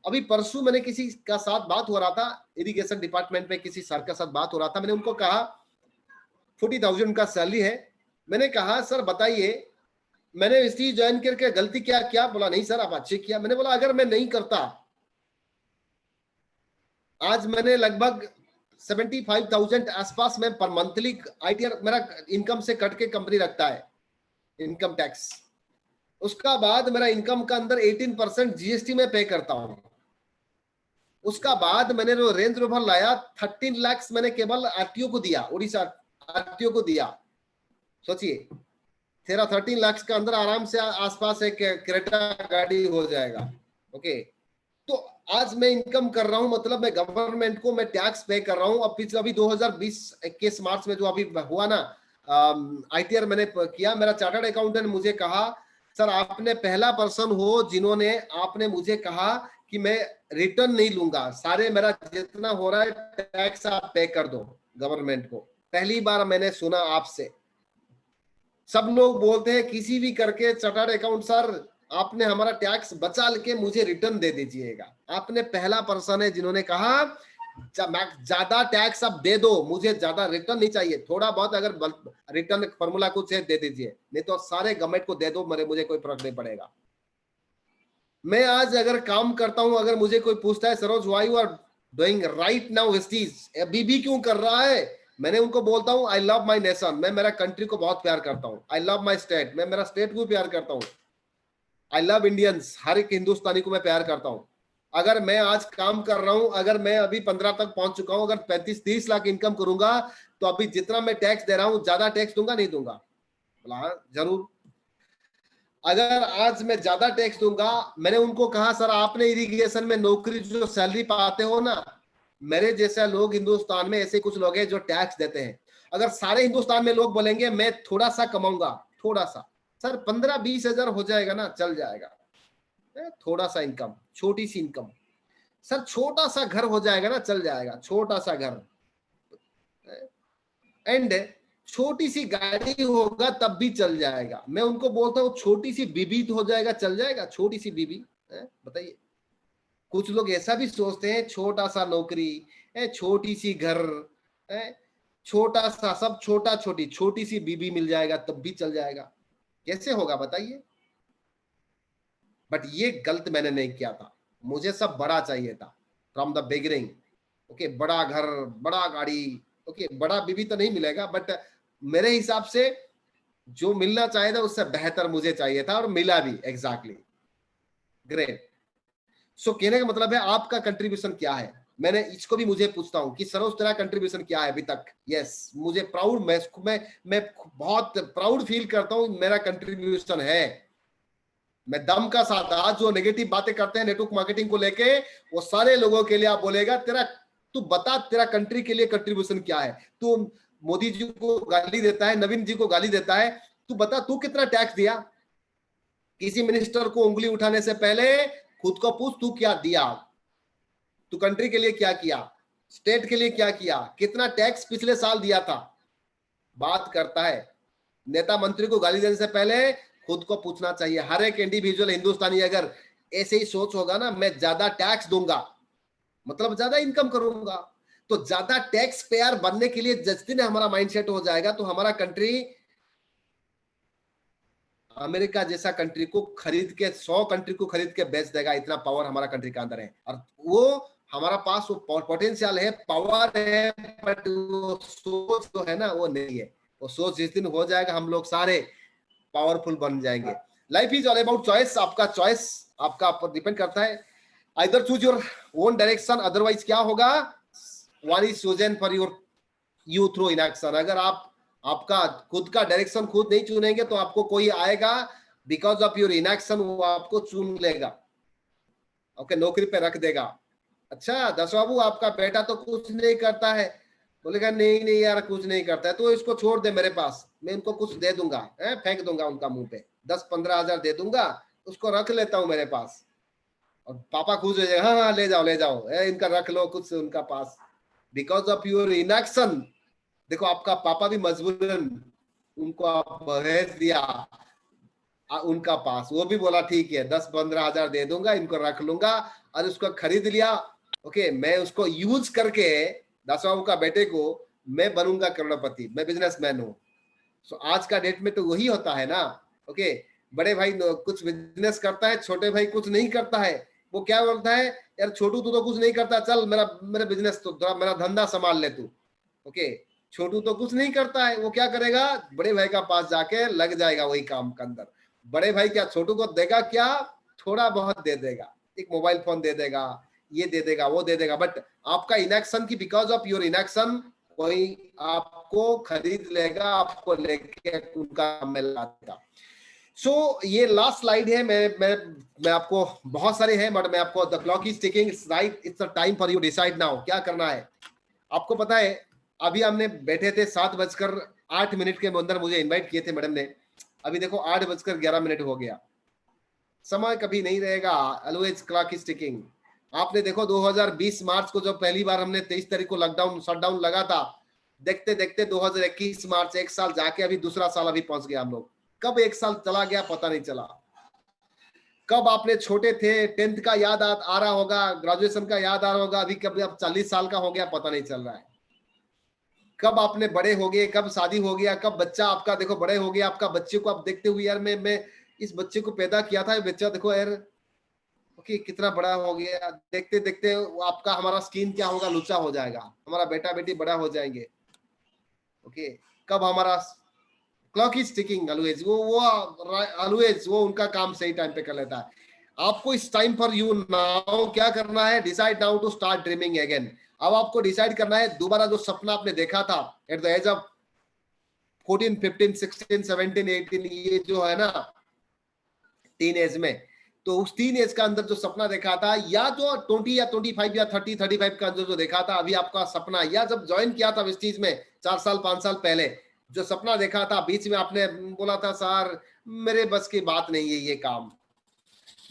अभी परसों मैंने किसी का साथ बात हो रहा था, इरिगेशन डिपार्टमेंट में किसी सर का साथ बात हो रहा था। मैंने उनको कहा 40,000 का सैलरी है। मैंने कहा सर बताइए मैंने इसी ज्वाइन करके गलती क्या किया। बोला नहीं सर आप अच्छे किया। मैंने बोला अगर मैं नहीं करता, आज मैंने लगभग 75,000 आसपास में पर मंथली आईटीआर मेरा इनकम से कट के कंपनी रखता है, इनकम टैक्स। उसका बाद मेरा इनकम का अंदर 18% जीएसटी में पे करता हूं। उसका बाद मैंने जो रेंज रोवर लाया 13 लाख मैंने केवल आरटीओ को दिया, उड़ीसा आरटीओ को दिया। सोचिए 13 लाख के अंदर आराम से आसपास एक क्रेटा गाड़ी हो जाएगा। ओके, तो आज मैं इनकम कर रहा हूं, मतलब मैं गवर्नमेंट को मैं टैक्स पे कर रहा हूं। अब पिछले अभी 2020-21 मार्च में जो अभी हुआ ना, आईटीआर मैंने किया। मेरा चार्टर्ड अकाउंटेंट मुझे कहा सर आपने पहला पर्सन हो जिन्होंने आपने मुझे कहा कि मैं रिटर्न नहीं लूंगा, सारे मेरा जितना हो रहा है टैक्स आप पे कर दो गवर्नमेंट को। पहली बार मैंने सुना आपसे। सब लोग बोलते हैं किसी भी करके चार्टर्ड अकाउंट सर आपने हमारा टैक्स बचा के मुझे रिटर्न दे दीजिएगा। आपने पहला पर्सन है जिन्होंने कहा ज्यादा टैक्स अब दे दो, मुझे ज्यादा रिटर्न नहीं चाहिए, थोड़ा बहुत अगर रिटर्न फॉर्मूला कुछ है दे दीजिए, नहीं तो सारे गवर्नमेंट को दे दो, मुझे कोई फर्क नहीं पड़ेगा। मैं आज अगर काम करता हूं, अगर मुझे कोई पूछता है Saroj why you are doing right now वेस्टीज, अभी भी क्यों कर रहा है, मैंने उनको बोलता हूं आई लव माय नेशन, मैं मेरा कंट्री को बहुत प्यार करता हूं। आई लव माय स्टेट, मैं मेरा स्टेट को प्यार करता हूं। आई लव इंडियंस, हर एक हिंदुस्तानी को मैं प्यार करता हूं। अगर मैं आज काम कर रहा हूं, अगर मैं अभी 15 तक पहुंच चुका हूं, अगर 35-30 लाख इनकम करूंगा तो अभी जितना मैं टैक्स दे रहा हूं ज्यादा टैक्स दूंगा नहीं दूंगा? बोला जरूर। अगर आज मैं ज्यादा टैक्स दूंगा, मैंने उनको कहा सर आपने इरिगेशन में नौकरी जो सैलरी पाते हो ना, मेरे जैसे लोग हिंदुस्तान में ऐसे कुछ लोग हैं जो टैक्स देते हैं। अगर सारे हिंदुस्तान में लोग बोलेंगे मैं थोड़ा सा कमाऊंगा, थोड़ा सा, सर 15-20 हजार हो जाएगा ना, चल जाएगा। थोड़ा सा इनकम, छोटी सी इनकम, सर छोटा सा घर हो जाएगा ना, चल जाएगा, छोटा सा घर, एंड छोटी सी गाड़ी होगा तब भी चल जाएगा। मैं उनको बोलता हूँ छोटी सी बीबी तो हो जाएगा, चल जाएगा, छोटी सी बीबी। बताइए, कुछ लोग ऐसा भी सोचते हैं छोटा सा नौकरी, छोटी सी घर, छोटा सा सब, छोटा छोटी छोटी सी बीबी मिल जाएगा तब भी चल जाएगा, कैसे होगा बताइए। बट ये गलत मैंने नहीं किया था, मुझे सब बड़ा चाहिए था फ्रॉम द बिगिनिंग। ओके, बड़ा घर, बड़ा गाड़ी, ओके, बड़ा बीबी तो नहीं मिलेगा, बट मेरे हिसाब से जो मिलना चाहिए था उससे बेहतर मुझे चाहिए था, और मिला भी एग्जैक्टली। ग्रेट। सो कहने का मतलब है आपका कंट्रीब्यूशन क्या है, मैंने इसको भी मुझे पूछता हूँ कि सरोज तेरा कंट्रीब्यूशन क्या है अभी तक। यस, मुझे प्राउड, मैं बहुत प्राउड फील करता हूँ, मेरा कंट्रीब्यूशन है। मैं दम का साथ, आज जो नेगेटिव बातें करते हैं नेटवर्क मार्केटिंग को लेके, वो सारे लोगों के लिए आप बोलेगा तेरा, तू बता तेरा कंट्री के लिए कंट्रीब्यूशन क्या है। तू मोदी जी को गाली देता है, नवीन जी को गाली देता है, तू बता तू कितना टैक्स दिया। किसी मिनिस्टर को उंगली उठाने से पहले खुद को पूछ तू क्या दिया, तू कंट्री के लिए क्या किया, स्टेट के लिए क्या किया, कितना टैक्स पिछले साल दिया था। बात करता है, नेता मंत्री को गाली देने से पहले खुद को पूछना चाहिए। हर एक इंडिविजुअल हिंदुस्तानी अगर ऐसे ही सोच होगा ना, मैं ज्यादा टैक्स दूंगा मतलब ज्यादा इनकम करूंगा, तो ज्यादा टैक्स पेयर बनने के लिए जिस दिन हमारा माइंडसेट हो जाएगा, तो हमारा कंट्री अमेरिका जैसा कंट्री को खरीद के 100 कंट्री को खरीद के बेच देगा। इतना पावर हमारा कंट्री के अंदर है, और वो हमारा पास वो पोटेंशियल है, पावर है, बट वो सोच जो है ना वो नहीं है। वो सोच जिस दिन हो जाएगा, हम लोग सारे पावरफुल बन जाएंगे। Life is all about choice. आपका चॉइस आपका पर डिपेंड करता है। Either choose your own direction, otherwise क्या होगा, one is chosen for your you through inaction. अगर आप आपका खुद का डायरेक्शन खुद नहीं चुनेंगे तो आपको कोई आएगा बिकॉज ऑफ योर इनएक्शन, वो आपको चुन लेगा, ओके, नौकरी पे रख देगा। अच्छा दस बाबू आपका बेटा तो कुछ नहीं करता है, बोलेगा नहीं नहीं यार कुछ नहीं करता है, तो इसको छोड़ दे मेरे पास, मैं इनको कुछ दे दूंगा, फेंक दूंगा उनका मुंह पे, 10-15 हजार दे दूंगा, उसको रख लेता हूं मेरे पास। और पापा खुश हो जाएगा, हाँ हाँ ले जाओ ले जाओ, इनका रख लो कुछ उनका पास, बिकॉज ऑफ योर इनएक्शन। देखो आपका पापा भी मजबूरन उनको आप भेज दिया उनका पास, वो भी बोला ठीक है 10-15 हजार दे दूंगा, इनको रख लूंगा, और उसको खरीद लिया। ओके, मैं उसको यूज करके दास बाबू का बेटे को मैं बनूंगा करोड़पति, मैं बिजनेसमैन हूँ। सो आज का डेट में तो वही होता है ना। ओके, बड़े भाई कुछ बिजनेस करता है, छोटे भाई कुछ नहीं करता है, वो क्या बोलता है, यार छोटू तू तो कुछ नहीं करता, चल मेरा बिजनेस तो मेरा धंधा संभाल ले तू। ओके, छोटू तो कुछ नहीं करता है, वो क्या करेगा, बड़े भाई का पास जाके लग जाएगा वही काम के अंदर। बड़े भाई क्या छोटू को देगा, क्या थोड़ा बहुत दे देगा, एक मोबाइल फोन दे देगा, ये दे देगा वो दे देगा, बट आपका इनएक्शन की बिकॉज ऑफ योर इनएक्शन कोई आपको खरीद लेगा, आपको लेके उनका में ला देगा। सो ये लास्ट स्लाइड है, मैं आपको बहुत सारे हैं, बट मैं आपको the clock is ticking right, it's the time for you decide now क्या करना है। आपको पता है अभी हमने बैठे थे 7:08 के अंदर, मुझे इनवाइट किए थे मैडम ने, अभी देखो 8:11 हो गया। समय कभी नहीं रहेगा, ऑलवेज क्लॉक इज टिकिंग। आपने देखो 2020 मार्च को जब पहली बार हमने 23 तारीख को लॉकडाउन शटडाउन लगा था, देखते देखते 2021 मार्च, एक साल जाके अभी दूसरा साल अभी पहुंच गया हम लोग। कब एक साल चला गया पता नहीं चला। कब आपने छोटे थे 10th का याद आ रहा होगा, ग्रेजुएशन का याद आ रहा होगा, अभी कब अब 40 साल का हो गया पता नहीं चल रहा है। कब आपने बड़े हो गए, कब शादी हो गया, कब बच्चा आपका देखो बड़े हो गया, आपका बच्चे को आप देखते हुए यार मैं इस बच्चे को पैदा किया था, बच्चा देखो यार ओके कितना बड़ा हो गया, देखते देखते आपका हमारा स्किन क्या होगा, लुचा हो जाएगा, हमारा बेटा बेटी बड़ा हो जाएंगे। ओके, कब हमारा क्लॉक इज टिकिंग ऑलवेज, वो ऑलवेज वो उनका काम सही टाइम पे कर लेता है। आपको इस टाइम फॉर यू नाउ क्या करना है, decide now to start dreaming again. अब आपको डिसाइड करना है दोबारा जो सपना आपने देखा था एट द एज ऑफ 14, 15, 16, 17, 18, ये जो है ना टीन एज में, तो उस टीन एज का अंदर जो सपना देखा था, या जो 20 या 25 या 30, 35 का अंदर जो देखा था अभी आपका सपना, या जब ज्वाइन किया था इस चीज में 4 साल 5 साल पहले जो सपना देखा था, बीच में आपने बोला था सर मेरे बस की बात नहीं है, ये काम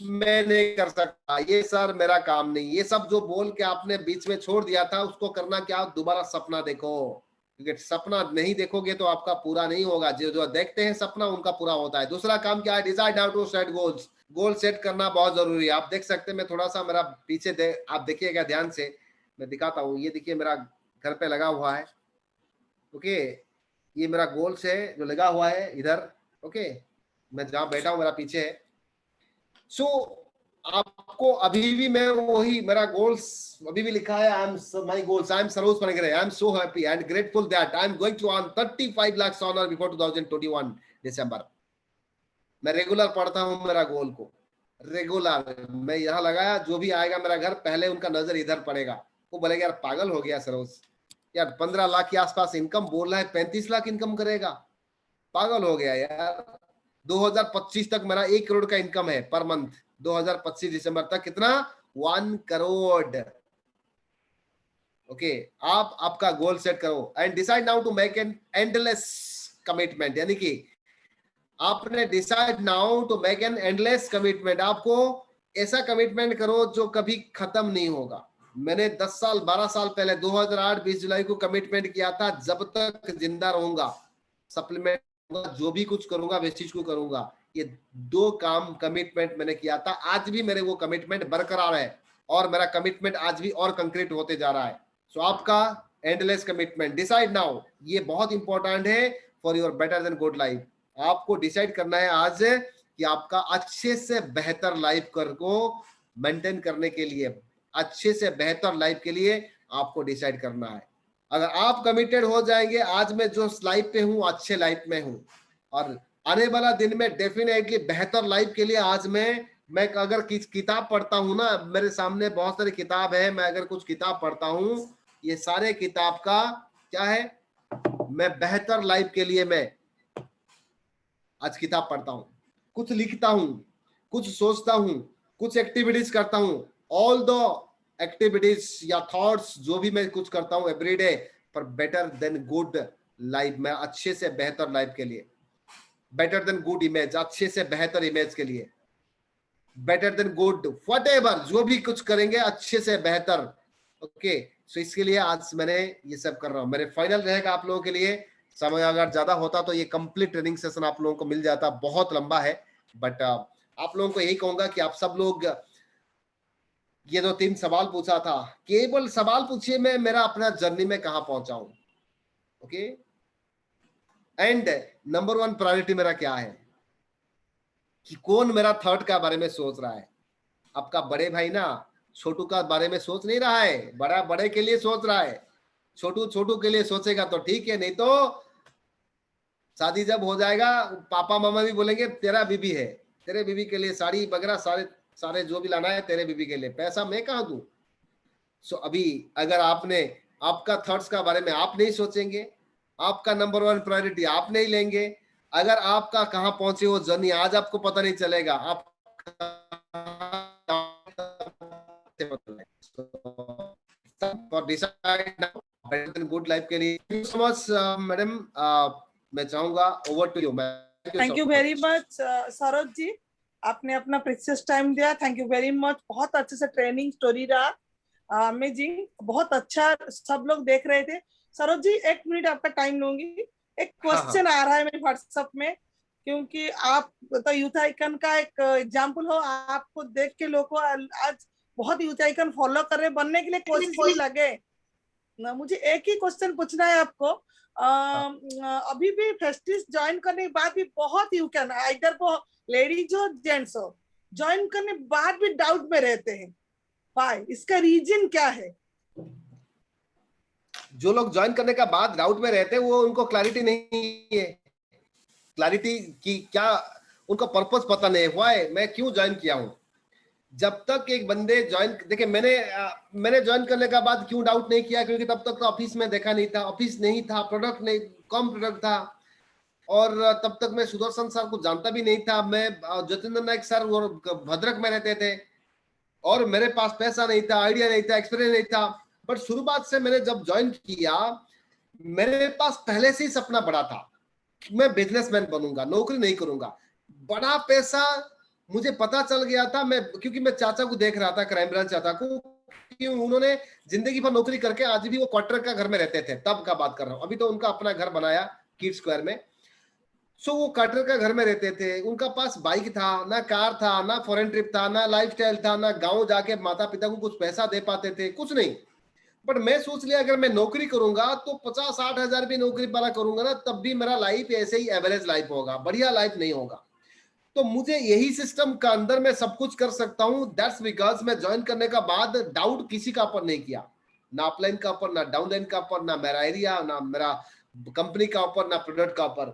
मैं नहीं कर सकता, ये सर मेरा काम नहीं, ये सब जो बोल के आपने बीच में छोड़ दिया था, उसको करना क्या, दोबारा सपना देखो। क्योंकि सपना नहीं देखोगे तो आपका पूरा नहीं होगा, जो जो देखते हैं सपना उनका पूरा होता है। दूसरा काम क्या है, decide how to set goals. Goal set करना बहुत जरूरी है। आप देख सकते हैं, मैं थोड़ा सा मेरा पीछे आप देखिएगा ध्यान से, मैं दिखाता हूँ, ये देखिए मेरा घर पे लगा हुआ है। ओके, ये मेरा गोल्स है जो लगा हुआ है इधर। ओके, मैं जहाँ बैठा हूँ मेरा पीछे है। सो आपको अभी भी मैं वही मेरा गोल्स अभी भी लिखा है, I am my goals, I am Saroj Pangare, I am so happy and grateful that I am going to earn 35 lakh on or before 2021 December. मैं रेगुलर पढ़ता हूं मेरा गोल को, रेगुलर मैं यहाँ लगाया, जो भी आएगा मेरा घर पहले उनका नजर इधर पड़ेगा, वो बोलेगा यार पागल हो गया सरोज, यार 15 लाख के आसपास इनकम बोल रहा है, 35 लाख इनकम करेगा, पागल हो गया यार। 2025 तक मेरा 1 करोड़ का इनकम है पर मंथ, 2025 दिसंबर तक कितना, 1 करोड़। ओके, आप आपका गोल सेट करो and decide now to make an endless commitment, यानी कि आपने decide now to make an endless commitment, आपको ऐसा कमिटमेंट करो जो कभी खत्म नहीं होगा। मैंने 10 साल 12 साल पहले 2008 20 जुलाई को कमिटमेंट किया था, जब तक जिंदा रहूंगा सप्लीमेंट, जो भी कुछ करूंगा वेस्टेज को करूंगा। ये 2 काम कमिटमेंट मैंने किया था, आज भी मेरे वो कमिटमेंट बरकरार है और मेरा कमिटमेंट आज भी और कंक्रीट होते जा रहा है। सो आपका एंडलेस कमिटमेंट डिसाइड नाउ, ये बहुत इंपॉर्टेंट है for your better than good life. आपको डिसाइड करना है आज कि आपका अच्छे से बेहतर लाइफ को मेंटेन करने के लिए, अच्छे से बेहतर लाइफ के लिए आपको डिसाइड करना है। अगर आप कमिटेड हो जाएंगे, आज मैं जो लाइफ पे हूं अच्छे लाइफ में हूं, और आने वाला दिन में डेफिनेटली बेहतर लाइफ के लिए आज मैं अगर किताब पढ़ता हूं ना, मेरे सामने बहुत सारी किताब है, मैं अगर कुछ किताब पढ़ता हूं, ये सारे किताब का क्या है, मैं बेहतर लाइफ के लिए मैं आज किताब पढ़ता हूं, कुछ लिखता हूं, कुछ सोचता हूं, कुछ एक्टिविटीज करता हूं, ऑल द एक्टिविटीज या थॉट्स जो भी मैं कुछ करता हूं everyday for better than good life, मैं अच्छे से बेहतर लाइफ के लिए, बेटर देन गुड इमेज, अच्छे से बेहतर इमेज के लिए, बेटर देन गुड व्हाटएवर, जो भी कुछ करेंगे अच्छे से बेहतर। ओके, सो इसके लिए आज मैंने ये सब कर रहा हूं। मेरे फाइनल रहेगा आप लोगों के लिए, समय अगर ज्यादा होता तो ये कंप्लीट ट्रेनिंग सेशन आप लोगों को मिल जाता, बहुत लंबा है, बट आप लोगों को यही कहूंगा कि आप सब लोग ये जो 3 सवाल पूछा था, केवल सवाल पूछिए मैं मेरा अपना जर्नी में कहां पहुंचा हूं। ओके, एंड नंबर 1 प्रायोरिटी मेरा क्या है, कि कौन मेरा थर्ड का बारे में सोच रहा है। आपका बड़े भाई ना छोटू का बारे में सोच नहीं रहा है, बड़ा बड़े के लिए सोच रहा है, छोटू छोटू के लिए सोचेगा तो ठीक है, नहीं तो शादी जब हो जाएगा पापा मामा भी बोलेंगे तेरा बीबी है, तेरे बीबी के लिए साड़ी वगैरह सारे सारे जो भी लाना है तेरे बीबी के लिए, पैसा मैं कहां दूं। सो अभी अगर आपने आपका थॉट्स का बारे में आप नहीं सोचेंगे, आपका नंबर 1 प्रायोरिटी आप नहीं लेंगे, अगर आपका कहां पहुंचे वो जर्नी आज आपको पता नहीं चलेगा, आप गुड लाइफ के लिए सो मच मैडम, मैं चाहूंगा over to you ma'am. Thank you very much Saroj ji, आपने अपना प्रीशियस टाइम दिया, थैंक यू वेरी मच। बहुत अच्छे से ट्रेनिंग स्टोरी रहा, अमेजिंग, बहुत अच्छा, सब लोग देख रहे थे। सरोज जी 1 मिनट आपका टाइम लूंगी, एक क्वेश्चन आ रहा है मेरे व्हाट्सएप में, क्योंकि आप तो यूथ आइकन का एक एग्जाम्पल हो, आपको देख के लोग आज बहुत यूथ आइकन फॉलो कर रहे, बनने के लिए कोशिश में लगे ना। मुझे एक ही क्वेश्चन पूछना है आपको, अभी भी फेस्टिस ज्वाइन करने के बाद भी बहुत यू कैन इधर को लेडीज हो जेंट्स हो ज्वाइन करने के बाद भी डाउट में रहते हैं, भाई इसका रीजन क्या है? जो लोग ज्वाइन करने का बाद डाउट में रहते हैं वो उनको क्लैरिटी नहीं है, क्लैरिटी की क्या उनको पर्पस पता नहीं हुआ है, मैं क्यों ज्वाइन किया हूं। जब तक एक बंदे ज्वाइन, देखिए मैंने ज्वाइन करने का बाद क्यों डाउट नहीं किया, क्योंकि तब तक तो ऑफिस में देखा नहीं था, ऑफिस नहीं था, प्रोडक्ट नहीं, कम प्रोडक्ट था, और तब तक मैं सुदर्शन सर को जानता भी नहीं था। मैं जतेंद्र नायक सर और भद्रक में रहते थे और मेरे पास पैसा नहीं था, आइडिया नहीं था, एक्सपीरियंस नहीं था, बट शुरुआत से मैंने जब ज्वाइन किया मेरे पास पहले से ही सपना बड़ा था कि मैं बिजनेसमैन बनूंगा, नौकरी नहीं करूंगा। बड़ा पैसा मुझे पता चल गया था, मैं क्योंकि मैं चाचा को देख रहा था, क्राइम ब्रांच चाचा को, कि उन्होंने जिंदगी भर नौकरी करके आज भी वो क्वार्टर का घर में रहते थे, तब का बात कर रहा हूँ, अभी तो उनका अपना घर बनाया किड स्क्वायर में। सो वो क्वार्टर का घर में रहते थे, उनका पास बाइक था ना, कार था ना, फॉरेन ट्रिप था ना, लाइफस्टाइल था ना, गांव जाके माता पिता को कुछ पैसा दे पाते थे, कुछ नहीं। बट मैं सोच लिया अगर मैं नौकरी करूंगा तो 50-60 हजार भी नौकरी वाला करूंगा ना, तब भी मेरा लाइफ ऐसे ही एवरेज लाइफ होगा, बढ़िया लाइफ नहीं होगा। तो मुझे यही सिस्टम का अंदर मैं सब कुछ कर सकता हूं, दैट्स बिकॉज मैं ज्वाइन करने का बाद डाउट किसी का ऊपर नहीं किया, ना अपलाइन का ऊपर, ना डाउनलाइन का ऊपर, ना मेरा एरिया, ना मेरा कंपनी का ऊपर, ना प्रोडक्ट का ऊपर।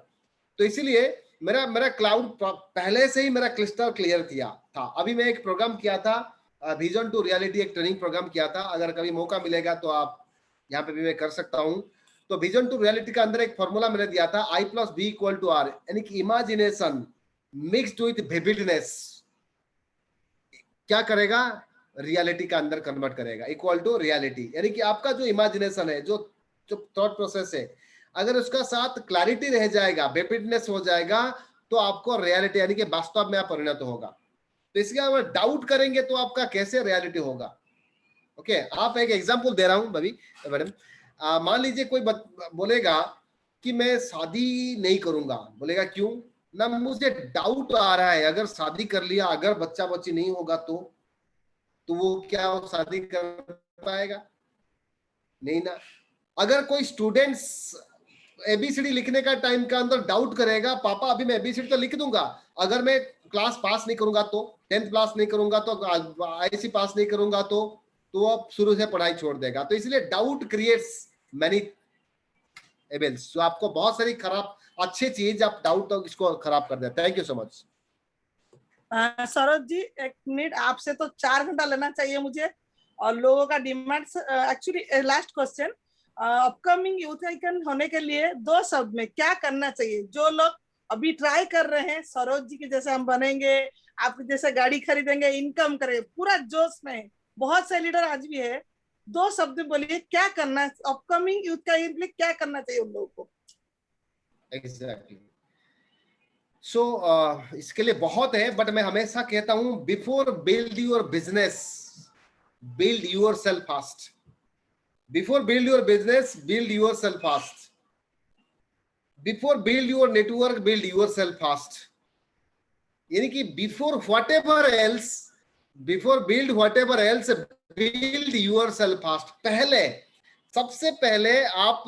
तो इसीलिए मेरा मेरा क्लाउड पहले से ही मेरा क्लिस्टर क्लियर किया था। अभी मैं एक प्रोग्राम किया था विजन टू रियलिटी एक ट्रेनिंग प्रोग्राम किया था, अगर कभी मौका मिलेगा तो आप यहाँ पे भी मैं कर सकता हूँ। तो विजन टू रियलिटी के अंदर एक फॉर्मूला मैंने दिया था, I+B=R, यानी कि इमेजिनेशन मिक्स्ड विथ विविडनेस क्या करेगा, रियलिटी का अंदर कन्वर्ट करेगा, इक्वल टू रियलिटी। यानी कि आपका जो इमेजिनेशन है, जो जो थॉट प्रोसेस है, अगर उसका साथ क्लैरिटी रह जाएगा, विविडनेस हो जाएगा, तो आपको रियलिटी यानी कि वास्तव में आप परिणत होगा। तो इसके अगर डाउट करेंगे तो आपका कैसे रियलिटी होगा। ओके, आप एक एग्जांपल दे रहा हूं बभी मैडम, मान लीजिए कोई बोलेगा कि मैं शादी नहीं करूंगा, बोलेगा क्यों ना, मुझे डाउट आ रहा है अगर शादी कर लिया, अगर बच्चा बच्ची नहीं होगा तो वो क्या वो शादी कर पाएगा, नहीं ना। अगर कोई स्टूडेंट्स एबीसीडी लिखने का टाइम के अंदर डाउट करेगा, पापा अभी मैं एबीसीडी तो लिख दूंगा, अगर मैं क्लास पास नहीं करूंगा तो, 10th पास नहीं करूंगा तो, आईसी पास नहीं करूंगा तो अब शुरू से पढ़ाई छोड़ देगा। तो इसलिए डाउट क्रिएट्स मैनी एबल्स। तो आपको बहुत सारी खराब अच्छी चीज आप डाउट तो इसको खराब कर देते हैं। Thank you so much. Saroj ji, एक मिनट, आपसे तो 4 घंटा लेना चाहिए मुझे, और लोगों का demand. Actually last question, upcoming youth icon होने के लिए 2 शब्द में क्या करना चाहिए? जो लोग अभी ट्राई कर रहे हैं, सरोज जी के जैसे हम बनेंगे, आपके जैसे गाड़ी खरीदेंगे, इनकम करेंगे, पूरा जोश में, बहुत से लीडर आज भी है, 2 शब्द में बोलिए क्या करना, अपकमिंग यूथ का लिए क्या करना चाहिए उन लोगों को? एग्जैक्टली। सो इसके लिए बहुत है, बट मैं हमेशा कहता हूं, before build your business build yourself first. Before build your business, build yourself first. Before build your network, build yourself first. यानी कि before whatever else, before build whatever else, build yourself first. पहले, सबसे पहले आप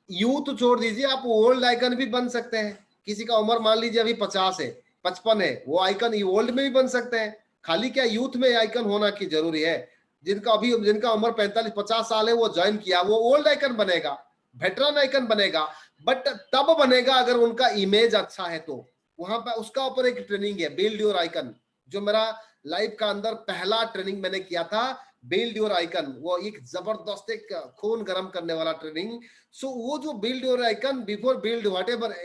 youth छोड़ दीजिए, आप old icon भी बन सकते हैं। किसी का उम्र मान लीजिए अभी 50 है, 55 है, वो आइकन ओल्ड में भी बन सकते हैं। खाली क्या यूथ में आइकन होना की जरूरी है? जिनका उम्र 45-50 साल है, वो ज्वाइन किया, वो ओल्ड आइकन बनेगा, वेटरन आइकन बनेगा, बट तब बनेगा अगर उनका इमेज अच्छा है। तो वहां पर उसका ऊपर एक ट्रेनिंग है, बिल्ड योर आइकन, जो मेरा लाइफ का अंदर पहला ट्रेनिंग मैंने किया था, बिल्ड योर आइकन। वो एक जबरदस्त एक खून गर्म करने वाला ट्रेनिंग। सो वो जो build your icon, before build whatever,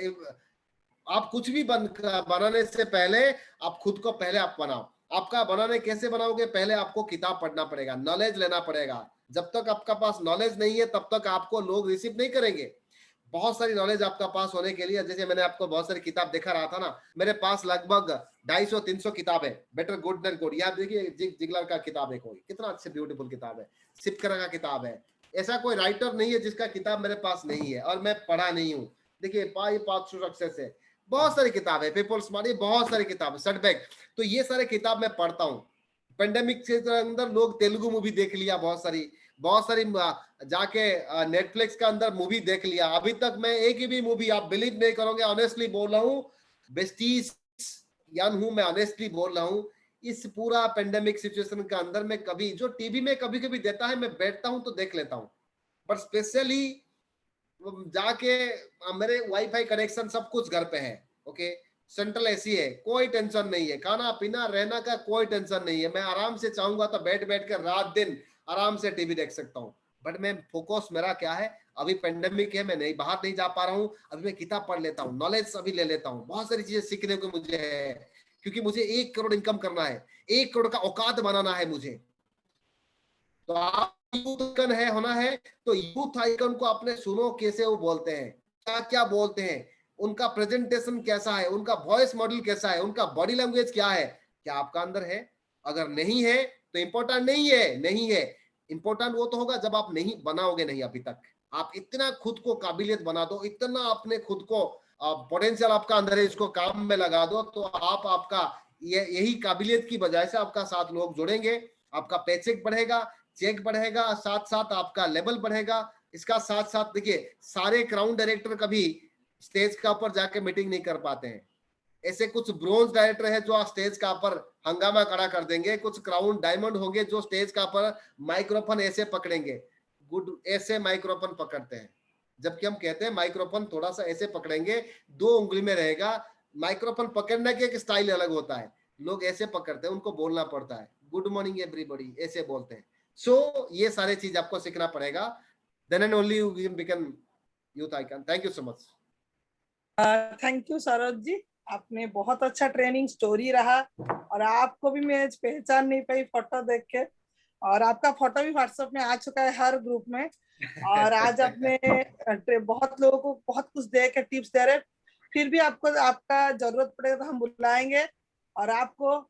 आप कुछ भी बनाने से पहले आप खुद को पहले आप बनाओ। आपका बनाने कैसे बनाओगे? पहले आपको किताब पढ़ना पड़ेगा, नॉलेज लेना पड़ेगा। जब तक आपका पास नॉलेज नहीं है, तब तक आपको लोग रिसीव नहीं करेंगे। बहुत सारी नॉलेज आपका पास होने के लिए, जैसे मैंने आपको बहुत सारी किताब दिखा रहा था ना, मेरे पास लगभग 250-300 किताब है। बेटर गुड देन गुड, यहाँ देखिए जिगलर का किताब है, कोई कितना अच्छे ब्यूटीफुल किताब है, सिपकरा का किताब है। ऐसा कोई राइटर नहीं है जिसका किताब मेरे पास नहीं है और मैं पढ़ा नहीं हूँ। देखिए पाथ टू सक्सेस है, बहुत सारी किताब है, पीपल स्मार्ट, बहुत सारी किताब है, सेटबैक। तो ये सारे किताब मैं पढ़ता हूँ। पेंडेमिक के अंदर लोग तेलुगु मूवी देख लिया, बहुत सारी जाके नेटफ्लिक्स का अंदर मूवी देख लिया। अभी तक मैं एक ही भी मूवी, आप बिलीव नहीं करोगे, ऑनेस्टली बोल रहा हूँ, बेस्टीज यन हूं मैं, ऑनेस्टली बोल रहा हूँ, इस पूरा पेंडेमिक सिचुएशन के अंदर में कभी जो टीवी में कभी कभी देता है, मैं बैठता हूँ तो देख लेता हूँ, बट स्पेशली जाके मेरे वाईफाई कनेक्शन सब कुछ घर पे है। ओके, सेंट्रल एसी है, कोई टेंशन नहीं है, खाना पीना रहना का कोई टेंशन नहीं है। मैं आराम से चाहूंगा तो बैठ कर रात दिन आराम से टीवी देख सकता हूँ। बट मैं फोकस मेरा क्या है, अभी पेंडेमिक है, मैं नहीं बाहर नहीं जा पा रहा हूँ, अभी मैं किताब पढ़ लेता हूँ, नॉलेज अभी ले लेता हूँ, बहुत सारी चीजें सीखने को मुझे है, क्योंकि मुझे 1 करोड़ इनकम करना है, 1 करोड़ का औकात बनाना है मुझे। तो आप यूथ आइकन है होना है, तो यूथ आइकन को आपने सुनो कैसे वो बोलते हैं, क्या क्या बोलते हैं, उनका प्रेजेंटेशन कैसा है, उनका वॉइस मॉडल कैसा है, उनका बॉडी लैंग्वेज क्या है, क्या आपका अंदर है? अगर नहीं है तो इंपॉर्टेंट नहीं है। इंपॉर्टेंट वो तो होगा जब आप नहीं बनाओगे। नहीं, अभी तक आप इतना खुद को काबिलियत बना दो, इतना अपने खुद को पोटेंशियल आपका अंदर है, इसको काम में लगा दो, तो आपका यही काबिलियत की वजह से आपका साथ लोग जुड़ेंगे, आपका पेचेक बढ़ेगा, चेक बढ़ेगा, साथ साथ आपका लेवल बढ़ेगा। इसका साथ साथ देखिए, सारे क्राउन डायरेक्टर कभी स्टेज का ऊपर जाके मीटिंग नहीं कर पाते हैं। ऐसे कुछ ब्रोंज डायरेक्टर है जो स्टेज का ऊपर हंगामा खड़ा कर देंगे, कुछ क्राउन डायमंड होंगे जो स्टेज का ऊपर माइक्रोफोन ऐसे पकड़ेंगे, गुड ऐसे माइक्रोफोन पकड़ते हैं। जबकि हम कहते हैं माइक्रोफोन थोड़ा सा ऐसे पकड़ेंगे, 2 उंगली में रहेगा। माइक्रोफोन पकड़ने के एक स्टाइल अलग होता है, लोग ऐसे पकड़ते हैं, उनको बोलना पड़ता है, गुड मॉर्निंग एवरीबॉडी ऐसे बोलते हैं। सो ये सारे चीज आपको सीखना पड़ेगा, then and only you will become youth icon. Thank you so much. Thank you Saroj ji, आपने बहुत अच्छा ट्रेनिंग स्टोरी रहा, और आपको भी मैं पहचान नहीं पाई फोटो देख के, और आपका फोटो भी व्हाट्सएप में आ चुका है हर ग्रुप में, और आज आपने बहुत लोगों को बहुत कुछ दे के टिप्स दे रहे, फिर भी आपको आपका जरूरत पड़ेगा तो हम बुलाएंगे, और आपको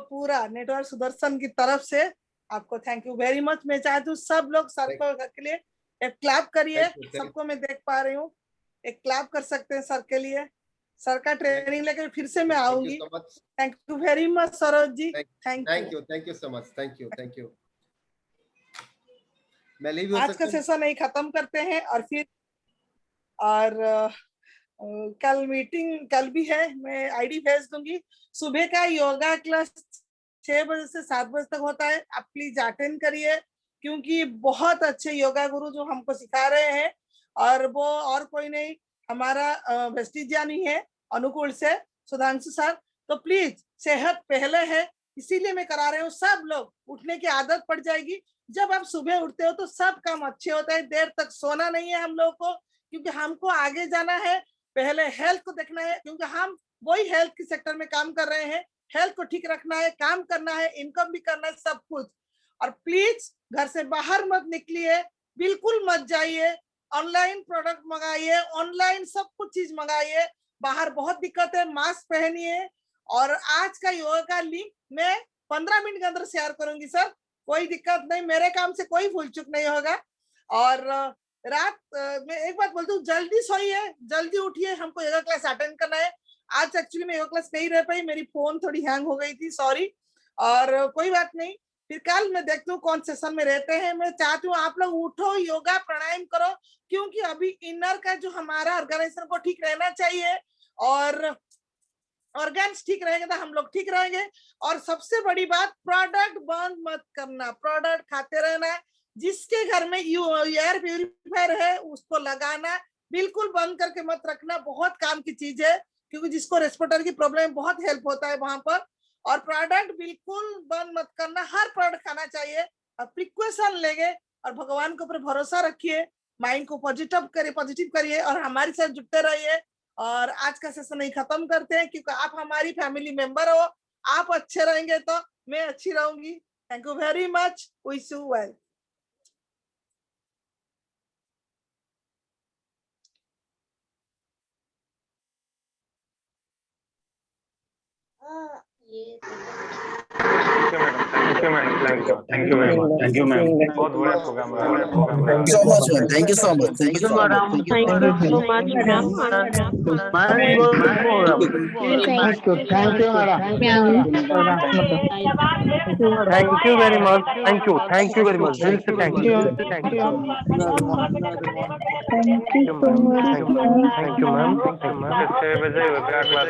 पूरा नेटवर्क सुदर्शन की तरफ से आपको थैंक यू वेरी मच। मैं चाहती हूँ सब लोग सर के लिए एक क्लैप करिए, सबको मैं देख पा रही हूँ, एक क्लैप कर सकते हैं सर के लिए। सर का ट्रेनिंग लेकर फिर से मैं आऊंगी। Thank you very much Saroj ji, thank you so much, thank you. मैं लीव आज का सेशन नहीं खत्म करते हैं, और फिर कल मीटिंग कल भी है, मैं आईडी भेज दूंगी। सुबह का योगा क्लास 6 बजे से 7 बजे तक होता है, आप प्लीज अटेंड करिए, क्योंकि बहुत अच्छे योगा गुरु जो हमको सिखा रहे हैं, और वो और कोई नहीं, हमारा वेस्टिजियन ही है, अनुकूल से सुधांशु सर। तो प्लीज, सेहत पहले है, इसीलिए मैं करा रही हूँ। सब लोग उठने की आदत पड़ जाएगी, जब आप सुबह उठते हो तो सब काम अच्छे होते हैं। देर तक सोना नहीं है हम लोग को, क्योंकि हमको आगे जाना है, पहले हेल्थ को देखना है, क्योंकि हम वही हेल्थ के सेक्टर में काम कर रहे हैं। हेल्थ को ठीक रखना है, काम करना है, इनकम भी करना है, सब कुछ। और प्लीज घर से बाहर मत निकलिए, बिल्कुल मत जाइए, ऑनलाइन प्रोडक्ट मंगाइए, ऑनलाइन सब कुछ चीज मंगाइए, बाहर बहुत दिक्कत है, मास्क पहनिए। और आज का योगा का लिंक मैं 15 मिनट के अंदर शेयर करूंगी सर, कोई दिक्कत नहीं, मेरे काम से कोई भूल चूक नहीं होगा। और रात में एक बात बोलती हूँ, जल्दी सोइए, जल्दी उठिए, हमको योगा क्लास अटेंड करना है। आज एक्चुअली मैं योगा क्लास नहीं रह पाई, मेरी फोन थोड़ी हैंग हो गई थी, सॉरी। और कोई बात नहीं, फिर कल मैं देखती हूँ कौन सेशन में रहते हैं। मैं चाहती हूँ आप लोग उठो, योगा प्राणायाम करो, क्योंकि अभी इनर का जो हमारा ऑर्गेनाइजेशन को ठीक रहना चाहिए, और ऑर्गन्स ठीक रहेंगे तो हम लोग ठीक रहेंगे। और सबसे बड़ी बात, प्रोडक्ट बंद मत करना, प्रोडक्ट खाते रहना। जिसके घर में एयर प्यूरिफायर है उसको लगाना, बिल्कुल बंद करके मत रखना, बहुत काम की चीज है, क्योंकि जिसको रेस्पिरेटरी की प्रॉब्लम बहुत हेल्प होता है वहां पर। और प्रोडक्ट बिल्कुल बंद मत करना, हर प्रोडक्ट खाना चाहिए, और प्रिकॉशन लेंगे, और भगवान के ऊपर भरोसा रखिए, माइंड को पॉजिटिव करिए, और हमारे साथ जुड़ते रहिए। और आज का सेशन नहीं खत्म करते हैं, क्योंकि आप हमारी फैमिली मेंबर हो, आप अच्छे रहेंगे तो मैं अच्छी रहूंगी। Thank you very much, wish you well. Thank you madam, thank you very much, thank you ma'am, बहुत बढ़िया प्रोग्राम रहा। so much, man. Thank you so much. Thank you so much. Thank you so much, madam. Thank you madam. Thank you very much. Thank you very much. दिल से thank you. Thank you ma'am. 6 बजे yoga class.